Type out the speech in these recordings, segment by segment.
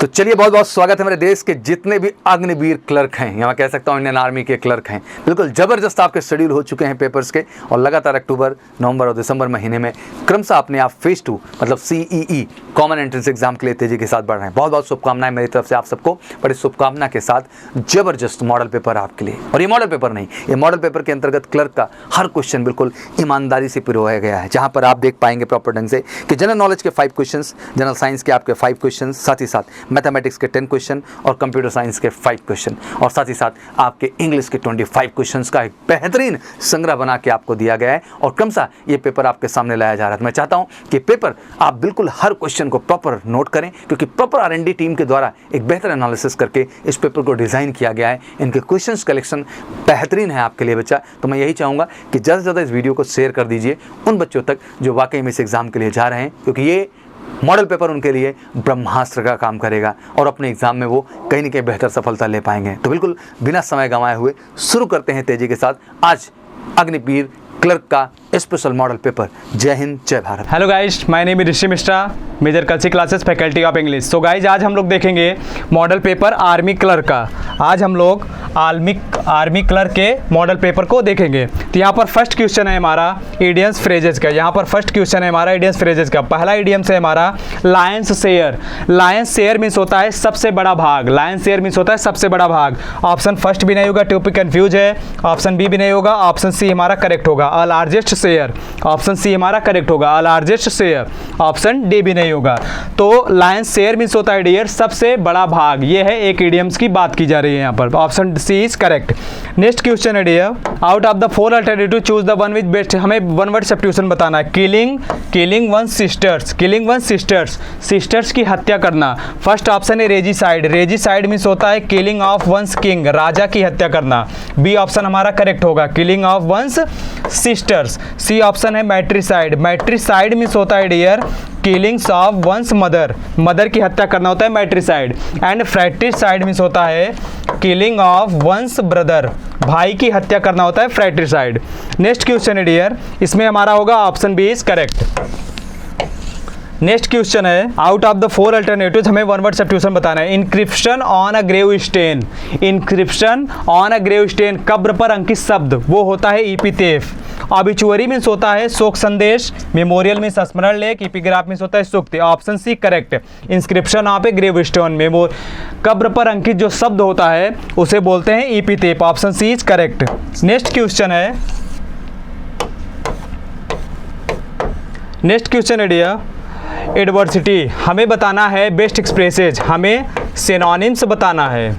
तो चलिए, बहुत बहुत स्वागत है मेरे देश के जितने भी अग्निवीर क्लर्क हैं, यहाँ कह सकता हूँ इंडियन आर्मी के क्लर्क हैं। बिल्कुल ज़बरदस्त आपके शेड्यूल हो चुके हैं पेपर्स के, और लगातार अक्टूबर, नवंबर और दिसंबर महीने में क्रमशः अपने आप फेज 2 मतलब CEE कॉमन एंट्रेंस एग्जाम के लिए तेजी के साथ बढ़ रहे हैं। बहुत बहुत शुभकामनाएं मेरी तरफ से आप सबको। बड़ी शुभकामना के साथ ज़बरदस्त मॉडल पेपर आपके लिए। और ये मॉडल पेपर नहीं, ये मॉडल पेपर के अंतर्गत क्लर्क का हर क्वेश्चन बिल्कुल ईमानदारी से पिरोया गया है, जहाँ पर आप देख पाएंगे प्रॉपर ढंग से कि जनरल नॉलेज के 5 क्वेश्चन, जनरल साइंस के आपके 5 क्वेश्चन, साथ ही साथ मैथमेटिक्स के 10 क्वेश्चन और कंप्यूटर साइंस के 5 क्वेश्चन, और साथ ही साथ आपके इंग्लिश के 25 क्वेश्चंस का एक बेहतरीन संग्रह बना के आपको दिया गया है। और क्रमशः ये पेपर आपके सामने लाया जा रहा है। तो मैं चाहता हूं कि पेपर आप बिल्कुल हर क्वेश्चन को प्रॉपर नोट करें, क्योंकि प्रॉपर R&D टीम के द्वारा एक बेहतर एनालिसिस करके इस पेपर को डिज़ाइन किया गया है। इनके क्वेश्चंस कलेक्शन बेहतरीन है आपके लिए बच्चा। तो मैं यही चाहूँगा कि ज़्यादा से ज़्यादा इस वीडियो को शेयर कर दीजिए उन बच्चों तक जो वाकई में इस एग्ज़ाम के लिए जा रहे हैं, क्योंकि ये मॉडल पेपर उनके लिए ब्रह्मास्त्र का काम करेगा और अपने एग्जाम में वो कहीं न कहीं बेहतर सफलता ले पाएंगे। तो बिल्कुल बिना समय गंवाए हुए शुरू करते हैं तेजी के साथ आज अग्निवीर क्लर्क का स्पेशल मॉडल पेपर। जय हिंद, जय Bharat. Hello guys, my name is Rishi Mishra, major Kalsi classes, faculty of English. So guys, आज हम लोग देखेंगे मॉडल पेपर आर्मी क्लर्क का। आज हम लोग आर्मी क्लर्क के मॉडल पेपर को देखेंगे। तो यहाँ पर फर्स्ट क्वेश्चन है हमारा इडियम्स फ्रेजेस का। यहाँ पर फर्स्ट क्वेश्चन है हमारा इडियम्स फ्रेजेस का। पहला इडियम्स है हमारा Lions share. Lions share means होता है सबसे बड़ा भाग। लायंस शेयर मीन्स होता है सबसे बड़ा भाग। ऑप्शन फर्स्ट भी नहीं होगा, टॉपिक कंफ्यूज है। ऑप्शन बी भी नहीं होगा, ऑप्शन सी हमारा करेक्ट होगा। A largest share, option C हमारा करेक्ट होगा। A largest share, option D भी नहीं होगा। तो लायंस शेयर मीन्स होता है डियर सबसे बड़ा भाग। ये है एक इडियम्स की बात की जा रही है यहाँ पर। Option C is correct. Next question है dear, out of the 4 alternative choose the one with best. हमें वन वर्ड सब्स्टिट्यूशन बताना है। Killing one sisters, killing one sisters, sisters की हत्या करना। फर्स्ट ऑप्शन है रेजिसाइड। रेजिसाइड मीन्स होता है किलिंग ऑफ वंस किंग, राजा की हत्या करना। बी ऑप्शन हमारा करेक्ट होगा, killing of one's sisters. C option है मैट्रिसाइड। मैट्रिसाइड मीन्स होता है dear killings of ones mother, mother की हत्या करना होता है मैट्रिसाइड। एंड फ्रैट्रिसाइड मीन्स होता है किलिंग ऑफ वंस ब्रदर, भाई की हत्या करना होता है फ्रैट्रिसाइड। नेक्स्ट क्वेश्चन है डियर, इसमें हमारा होगा option B is correct. Next question है, आउट ऑफ द 4 अल्टरनेटिव्स हमें वन वर्ड सब्स्टिट्यूशन बताना है। Inscription on a grave stone. Inscription on a grave stone, कब्र पर अंकित शब्द, वो होता है इपिथेफ। ऑबिचुअरी मीन्स होता है शोक संदेश। मेमोरियल मीन्स स्मरण लेख। एपिग्राफ मीन्स होता है सूक्ति। Option C correct. Inscription of a grave stone, कब्र पर अंकित जो शब्द होता है उसे बोलते हैं epitaph. Option C is correct. Next question है, नेक्स्ट क्वेश्चन है डियर एडवर्सिटी। हमें बताना है बेस्ट एक्सप्रेसेज, हमें सिनोनिम्स बताना है।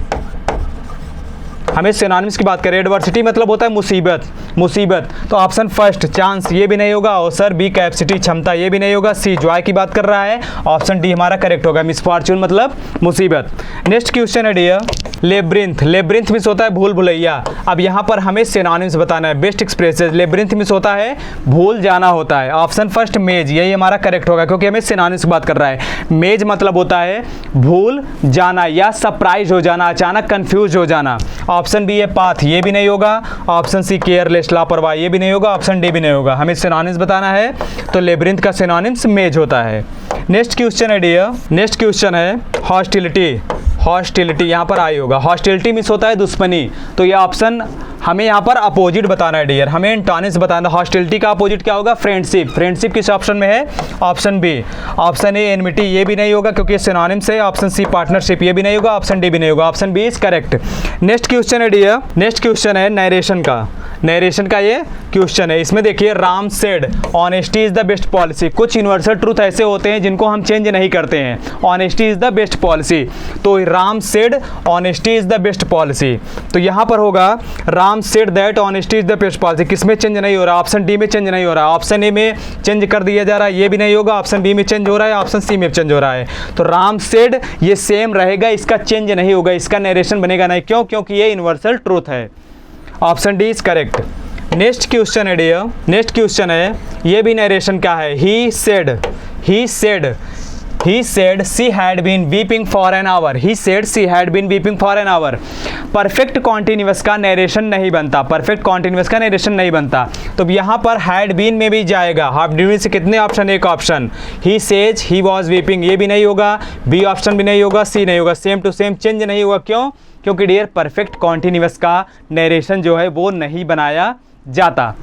हमें सिनोनिम्स की बात करें। एडवर्सिटी मतलब होता है मुसीबत, मुसीबत। तो ऑप्शन फर्स्ट चांस, ये भी नहीं होगा। अवसर, बी कैपेसिटी, क्षमता, ये भी नहीं होगा। सी जॉय की बात कर रहा है, ऑप्शन डी हमारा करेक्ट होगा, मिसफॉर्चून मतलब मुसीबत। नेक्स्ट क्वेश्चन है डियर लेब्रिंथ। लेब्रिंथ मीन्स होता है भूल भुलैया। अब यहाँ पर हमें सिनोनिम्स बताना है बेस्ट एक्सप्रेसेस। लेब्रिंथ मीन्स होता है भूल जाना होता है। ऑप्शन फर्स्ट मेज, यही हमारा करेक्ट होगा, क्योंकि हमें सिनोनिम्स की बात कर रहा है। मेज मतलब होता है भूल जाना या सरप्राइज हो जाना, अचानक कंफ्यूज हो जाना। ऑप्शन बी है पाथ, ये भी नहीं होगा। ऑप्शन सी केयरलेस, लापरवाही, ये भी नहीं होगा। ऑप्शन डी भी नहीं होगा। हमें सिनोनिम्स बताना है, तो लेब्रिंथ का सिनोनिम्स मेज होता है। नेक्स्ट क्वेश्चन है डियर, नेक्स्ट क्वेश्चन है हॉस्टिलिटी। हॉस्टिलिटी यहाँ पर आई होगा। हॉस्टिलिटी मीन्स होता है दुश्मनी। तो ये ऑप्शन हमें यहाँ पर अपोजिट बताना है डियर, हमें एंटोनिम्स बताना है। हॉस्टिलिटी का अपोजिट क्या होगा? फ्रेंडशिप। फ्रेंडशिप किस ऑप्शन में है? Option B. Option A enmity, ये भी नहीं होगा क्योंकि सिनोनिम्स है। ऑप्शन सी पार्टनरशिप, ये भी नहीं होगा। ऑप्शन डी भी नहीं होगा। Option B is correct. Next question है डियर, नेक्स्ट क्वेश्चन है नरेशन का। नरेशन का ये क्वेश्चन है। इसमें देखिए Ram said honesty is the best policy. कुछ यूनिवर्सल ट्रूथ ऐसे होते हैं जिनको हम चेंज नहीं करते हैं। Honesty is the best policy, तो Ram said honesty is the best policy. तो यहाँ पर होगा Ram said that honesty is the best policy. किसमें चेंज नहीं हो रहा? ऑप्शन डी में चेंज नहीं हो रहा। ऑप्शन ए में चेंज कर दिया जा रहा है, ये भी नहीं होगा। ऑप्शन बी में चेंज हो रहा है, ऑप्शन सी में चेंज हो रहा है। तो राम सेड ये सेम रहेगा, इसका चेंज नहीं होगा, इसका नरेशन बनेगा नहीं। क्यों? क्योंकि ये यूनिवर्सल ट्रूथ है। Option D is correct. Next question है डियर, नेक्स्ट क्वेश्चन है, ये भी नरेशन का है। He said he said she had been weeping for an hour, he said she had been weeping for an hour. Perfect continuous का narration नहीं बनता, perfect continuous का नरेशन नहीं बनता, तो यहाँ पर हैड बीन में भी जाएगा। हैव बीन से कितने ऑप्शन, एक option. He says he was weeping, ये भी नहीं होगा, बी ऑप्शन भी नहीं होगा, सी नहीं होगा, सेम टू सेम चेंज नहीं होगा। क्यों? क्योंकि डियर परफेक्ट कॉन्टिन्यूअस का नरेशन जो है वो नहीं बनाया जाता।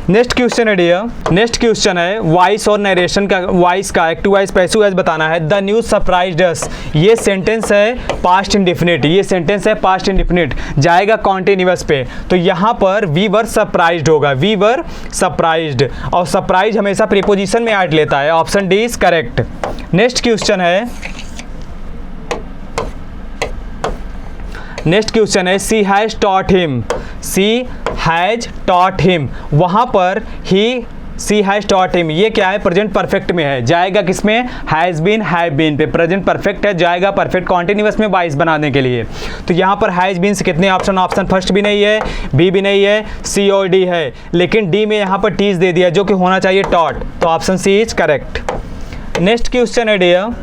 नेक्स्ट क्वेश्चन है डियर, नेक्स्ट क्वेश्चन है वॉइस और नरेशन का, वॉइस का एक्टिव वॉइस पैसिव वॉइस बताना है। द न्यूज़ सरप्राइज्ड अस, ये सेंटेंस है पास्ट इंडेफिनिट, ये सेंटेंस है पास्ट इंडेफिनिट, जाएगा कॉन्टिन्यूअस पे, तो यहाँ पर वी वर सरप्राइज्ड होगा, वी वर सरप्राइज्ड, और सरप्राइज हमेशा प्रीपोजिशन में ऐड लेता है, option D is correct. Next question है, नेक्स्ट क्वेश्चन है she has taught him, she has taught him, वहाँ पर ही सी हैज़ टॉट हिम, ये क्या है, प्रेजेंट परफेक्ट में है, जाएगा किसमें, हैज़ बीन हैव बीन पे, प्रेजेंट परफेक्ट है, जाएगा परफेक्ट कॉन्टिन्यूअस में वॉइस बनाने के लिए। तो यहाँ पर हैज़ बीन से कितने ऑप्शन, ऑप्शन फर्स्ट भी नहीं है, बी भी नहीं है, सी और डी है, लेकिन डी में यहाँ पर टीज दे दिया जो कि होना चाहिए टॉट, तो option C is correct. Next question है डियर,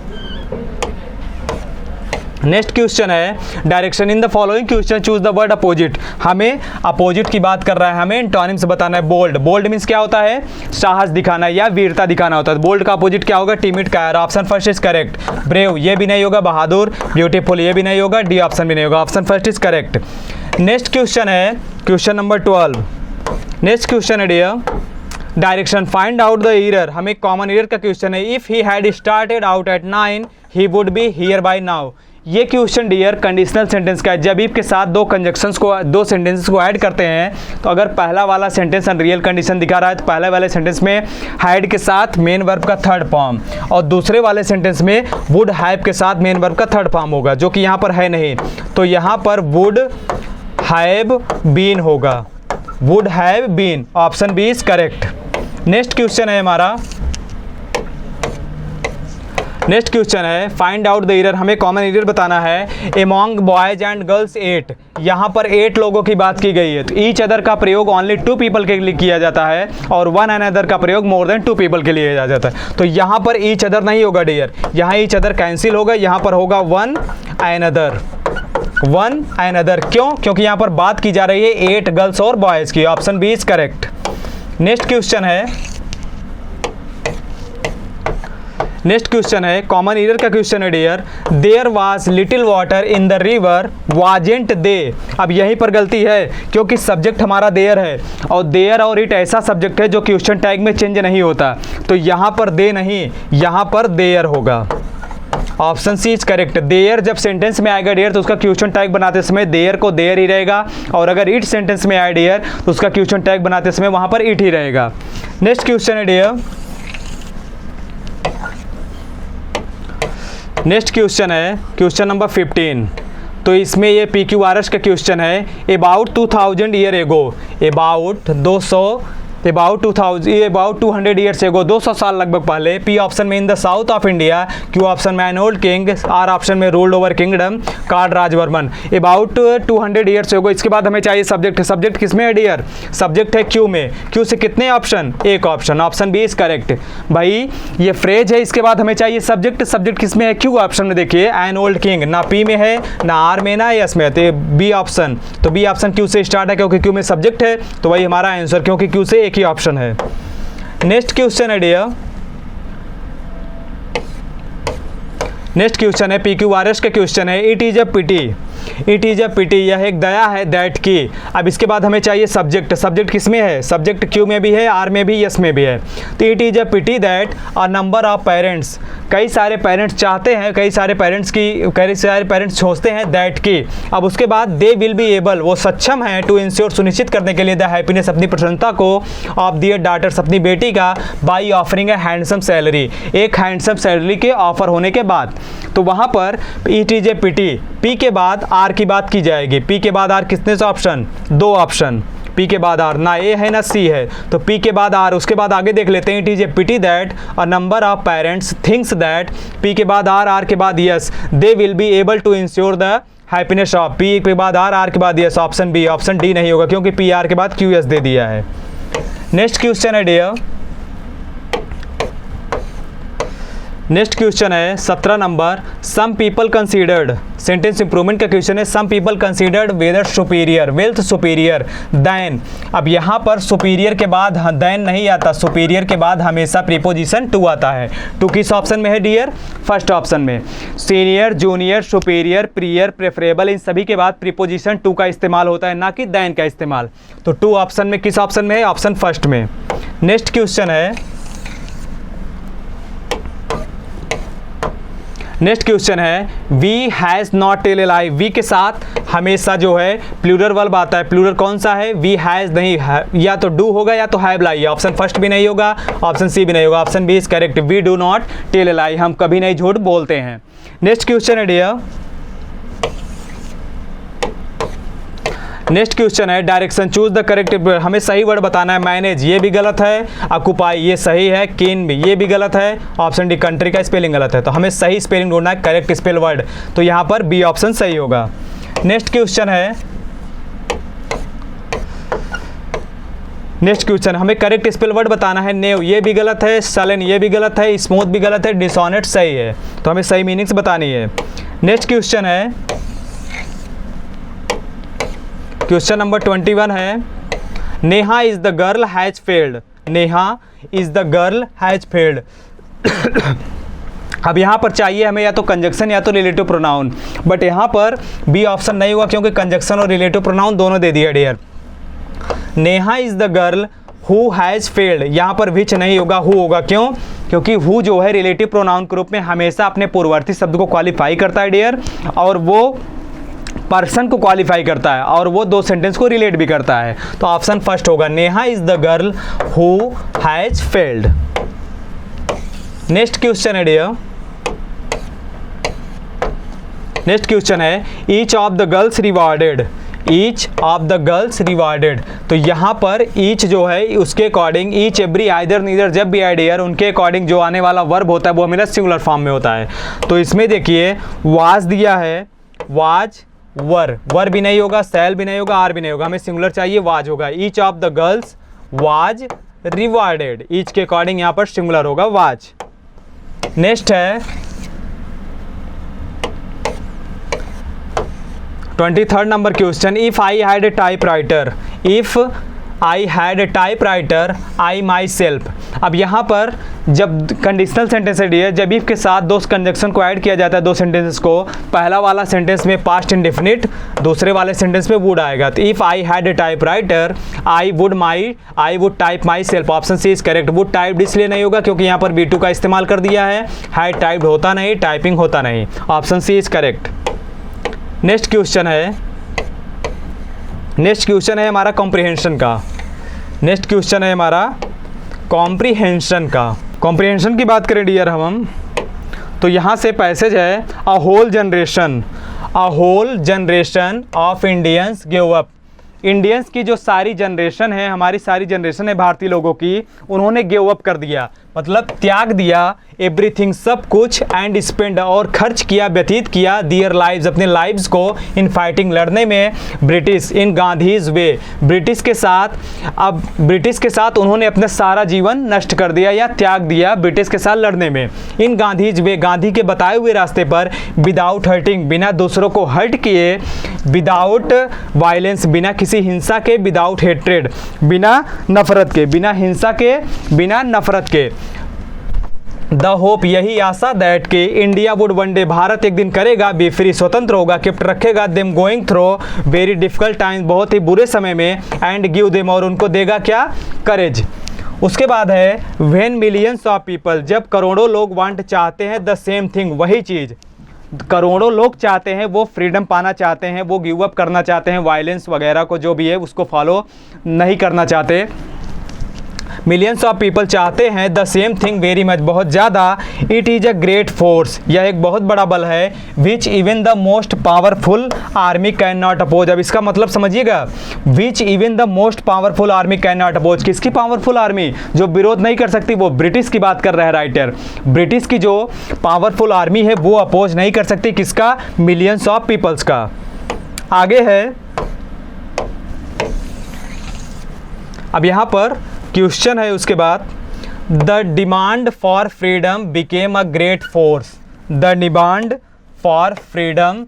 नेक्स्ट क्वेश्चन है direction in the following question choose the word opposite, हमें अपोजिट की बात कर रहा है, हमें एंटोनिम्स बताना है। बोल्ड, बोल्ड मीन्स क्या होता है, साहस दिखाना या वीरता दिखाना होता है, बोल्ड का अपोजिट क्या होगा, टिमिड कायर, option first is correct. Brave, ये भी नहीं होगा, बहादुर, ब्यूटीफुल, ये भी नहीं होगा, डी ऑप्शन भी नहीं होगा, option first is correct. Next question है क्वेश्चन नंबर 12, नेक्स्ट क्वेश्चन है dear direction find out the error, हमें कॉमन एरर का क्वेश्चन है। If he had started out at 9 he would be here by now, ये question dear conditional sentence का है, जब if के साथ दो कंजक्शंस को, दो सेंटेंसेस को ऐड करते हैं, तो अगर पहला वाला सेंटेंस अनरियल कंडीशन दिखा रहा है तो पहले वाले सेंटेंस में हैड के साथ मेन वर्ब का थर्ड फॉर्म, और दूसरे वाले सेंटेंस में वुड हैव के साथ मेन वर्ब का थर्ड फॉर्म होगा, जो कि यहाँ पर है नहीं, तो यहाँ पर वुड हैव बीन होगा, would have been, option B is correct. Next question है हमारा, नेक्स्ट क्वेश्चन है फाइंड आउट द एरर, हमें कॉमन एरर बताना है। एमॉन्ग बॉयज एंड गर्ल्स 8, यहाँ पर 8 लोगों की बात की गई है, तो ईच अदर का प्रयोग ओनली 2 पीपल के लिए किया जाता है, और वन अनदर का प्रयोग मोर देन 2 पीपल के लिए किया जाता है, तो यहाँ पर ईच अदर नहीं होगा डियर, यहाँ ईच अदर कैंसिल होगा, यहाँ पर होगा वन अनदर, वन अनदर। क्यों? क्योंकि यहाँ पर बात की जा रही है 8 गर्ल्स और बॉयज़ की, option B is correct. Next question है, नेक्स्ट क्वेश्चन है कॉमन एरर का क्वेश्चन है dear, there was little water in the river wasn't they, अब यहीं पर गलती है क्योंकि सब्जेक्ट हमारा देयर है, और देयर और इट ऐसा सब्जेक्ट है जो क्वेश्चन टैग में चेंज नहीं होता, तो यहाँ पर दे नहीं, यहाँ पर देयर होगा, option C is correct. There जब सेंटेंस में आएगा डियर तो उसका क्वेश्चन टैग बनाते समय देयर को देयर ही रहेगा, और अगर इट सेंटेंस में आए डियर तो उसका क्वेश्चन टैग बनाते समय वहाँ पर इट ही रहेगा। नेक्स्ट क्वेश्चन है डियर, नेक्स्ट क्वेश्चन है क्वेश्चन नंबर 15, तो इसमें ये PQRS का क्वेश्चन है। About 2000 year ago, about 200 years ago, 200 साल लगभग पहले, पी ऑप्शन में in the south of India, Q option में an old king, R option में रूल्ड ओवर किंगडम, कार्ड राजवर्मन। अबाउट 200 ईयर्स एगो, इसके बाद हमें चाहिए सब्जेक्ट, सब्जेक्ट किस में है डियर, सब्जेक्ट है क्यू में, क्यू से कितने ऑप्शन, एक option, option B is correct. भाई ये फ्रेज है, इसके बाद हमें चाहिए सब्जेक्ट, सब्जेक्ट किस में है, क्यू ऑप्शन में, देखिए एन ओल्ड किंग, ना पी में है ना आर में ना एस में, तो बी ऑप्शन, तो बी ऑप्शन क्यू से स्टार्ट है क्योंकि क्यू में सब्जेक्ट है, तो वही हमारा आंसर, क्योंकि क्यू से एक ही ऑप्शन है। नेक्स्ट क्वेश्चन है डियर, नेक्स्ट क्वेश्चन है PQRS का क्वेश्चन है। It is a pity, it is a pity, यह एक दया है दैट की, अब इसके बाद हमें चाहिए सब्जेक्ट, सब्जेक्ट किस में है, सब्जेक्ट क्यू में भी है, आर में भी, यस में भी है, तो it is a pity that a number of parents, कई सारे पेरेंट्स चाहते हैं, कई सारे पेरेंट्स सोचते हैं दैट की, अब उसके बाद दे विल बी एबल, वो सक्षम हैं टू इंश्योर, सुनिश्चित करने के लिए द हैप्पीनेस, अपनी प्रसन्नता को, ऑफ दियर डाटर्स, अपनी बेटी का, by offering a handsome salary, एक हैंडसम सैलरी के ऑफर होने के बाद, तो वहाँ पर it is a pity, P के बाद आर की बात की जाएगी, पी के बाद आर कितने से ऑप्शन, 2 ऑप्शन, पी के बाद आर, ना ए है ना सी है, तो पी के बाद आर, उसके बाद आगे देख लेते हैं। It is a pity that a number of parents thinks that, P के बाद आर के बाद yes, they will be able to ensure the happiness of, P के बाद आर के बाद yes, option B, option D नहीं होगा क्योंकि पी आर के बाद क्यू एस दे दिया है। नेक्स्ट क्वेश्चन है डियर, नेक्स्ट क्वेश्चन है 17 number, some people considered, sentence improvement का क्वेश्चन है। Some people considered whether superior, wealth superior than. अब यहाँ पर सुपीरियर के बाद दैन नहीं आता, सुपीरियर के बाद हमेशा प्रीपोजिशन टू आता है। टू किस ऑप्शन में है डियर? फर्स्ट ऑप्शन में। Senior, junior, superior, prior, preferable, इन सभी के बाद प्रीपोजिशन टू का इस्तेमाल होता है, ना कि दैन का इस्तेमाल। तो टू ऑप्शन में किस ऑप्शन में है? ऑप्शन फर्स्ट में। नेक्स्ट क्वेश्चन है, नेक्स्ट क्वेश्चन है we has not tell a lie. We के साथ हमेशा जो है प्लूरल वर्ब आता है। प्लूरल कौन सा है? वी हैज़ नहीं है, या तो डू होगा या तो हैव लाई। ऑप्शन फर्स्ट भी नहीं होगा, ऑप्शन सी भी नहीं होगा, option B is correct. We do not tell a lie, हम कभी नहीं झूठ बोलते हैं। नेक्स्ट क्वेश्चन है डियर, नेक्स्ट क्वेश्चन है डायरेक्शन, चूज द करेक्ट। हमें सही वर्ड बताना है। मैनेज ये भी गलत है, ऑक्यूपाई ये सही है, कीन भी ये भी गलत है, ऑप्शन डी कंट्री का स्पेलिंग गलत है। तो हमें सही स्पेलिंग ढूंढना है, करेक्ट स्पेल वर्ड, तो यहाँ पर बी ऑप्शन सही होगा। नेक्स्ट क्वेश्चन है, नेक्स्ट क्वेश्चन हमें करेक्ट स्पेल वर्ड बताना है। नेव ये भी गलत है, सलन ये भी गलत है, स्मूथ भी गलत है, डिसऑनेस्ट सही है। तो हमें सही मीनिंग्स बतानी है। नेक्स्ट क्वेश्चन है, क्वेश्चन नंबर 21 है Neha is the girl has failed. Neha is the girl has failed. अब यहाँ पर चाहिए हमें या तो कंजक्शन या तो रिलेटिव प्रोनाउन, बट यहाँ पर बी ऑप्शन नहीं हुआ क्योंकि कंजक्शन और रिलेटिव प्रोनाउन दोनों दे दिया dear. Neha is the girl who has failed, यहाँ पर विच नहीं होगा, हु होगा। क्यों? क्योंकि हु जो है रिलेटिव प्रोनाउन के रूप में हमेशा अपने पूर्ववर्ती शब्द को क्वालिफाई करता है डियर, और वो पर्सन को क्वालिफाई करता है, और वो दो सेंटेंस को रिलेट भी करता है। तो ऑप्शन फर्स्ट होगा, Neha is the girl who has failed. Next question है डियर, नेक्स्ट क्वेश्चन है each of the girls rewarded. Each of the girls rewarded, तो यहाँ पर ईच जो है उसके according each, every, either, neither, जब भी आइडियर, उनके अकॉर्डिंग जो आने वाला वर्ब होता है वो हमेशा सिंगुलर फॉर्म में होता है। तो इसमें देखिए वाज दिया है, वाज, वर भी नहीं होगा, सैल भी नहीं होगा, आर भी नहीं होगा, हमें सिंगुलर चाहिए, वाज होगा। Each of the girls was rewarded, each के अकॉर्डिंग यहाँ पर सिंगुलर होगा वाज। नेक्स्ट है 23rd number question, if I had a typewriter, if I had a typewriter I my self. अब यहाँ पर जब कंडीशनल सेंटेंस है डियर, जब इफ के साथ दो कंजक्शन को ऐड किया जाता है, दो सेंटेंसेस को, पहला वाला सेंटेंस में पास्ट इंडेफिनिट, दूसरे वाले सेंटेंस में वुड आएगा। तो if I had a typewriter I would type myself, option C is correct. Would typed इसलिए नहीं होगा क्योंकि यहाँ पर B2 का इस्तेमाल कर दिया है, हैड टाइप्ड होता नहीं, टाइपिंग होता नहीं, option C is correct. Next question है, नेक्स्ट क्वेश्चन है हमारा कॉम्प्रिहेंशन का। नेक्स्ट क्वेश्चन है हमारा कॉम्प्रिहेंशन का। कॉम्प्रिहेंशन की बात करें डियर हम, तो यहाँ से पैसेज है a whole generation of Indians give up. Indians की जो सारी जनरेशन है, हमारी सारी जनरेशन है भारतीय लोगों की, उन्होंने गिव अप कर दिया, मतलब त्याग दिया, एवरीथिंग सब कुछ, एंड स्पेंड और खर्च किया, व्यतीत किया, दियर लाइव्स अपने लाइव्स को, इन फाइटिंग लड़ने में, British in Gandhi's way British के साथ। अब ब्रिटिश के साथ उन्होंने अपना सारा जीवन नष्ट कर दिया या त्याग दिया ब्रिटिश के साथ लड़ने में। इन गांधीज वे गांधी के बताए हुए रास्ते पर, विदाउट हर्टिंग बिना दूसरों को हर्ट किए, विदाउट वायलेंस बिना किसी हिंसा के, विदाउट हेट्रेड बिना नफरत के, बिना हिंसा के, बिना नफरत के। द होप यही आशा, दैट के इंडिया वुड वन डे भारत एक दिन करेगा, बी फ्री स्वतंत्र होगा, गिफ्ट रखेगा, them going through very difficult times बहुत ही बुरे समय में, एंड गिव देम और उनको देगा क्या, करेज। उसके बाद है व्हेन मिलियंस ऑफ पीपल, जब करोड़ों लोग वांट चाहते हैं, द सेम थिंग वही चीज़, करोड़ों लोग चाहते हैं, वो फ्रीडम पाना चाहते हैं, वो गिव अप करना चाहते हैं, वायलेंस वगैरह को जो भी है उसको फॉलो नहीं करना चाहते। मिलियंस ऑफ पीपल चाहते हैं the same thing very much बहुत ज़्यादा। It is a great force, यह एक बहुत बड़ा बल है, which even the most powerful army can not oppose. अब इसका मतलब समझिएगा, which even the most powerful army can not oppose, किसकी पावरफुल आर्मी जो विरोध नहीं कर सकती, वो ब्रिटिश की बात कर रहा है राइटर। ब्रिटिश की जो पावरफुल आर्मी है वो अपोज नहीं कर सकती, किसका, मिलियंस ऑफ पीपल्स का। आगे है, अब यहाँ पर क्वेश्चन है उसके बाद, the demand for freedom became a great force. The demand for freedom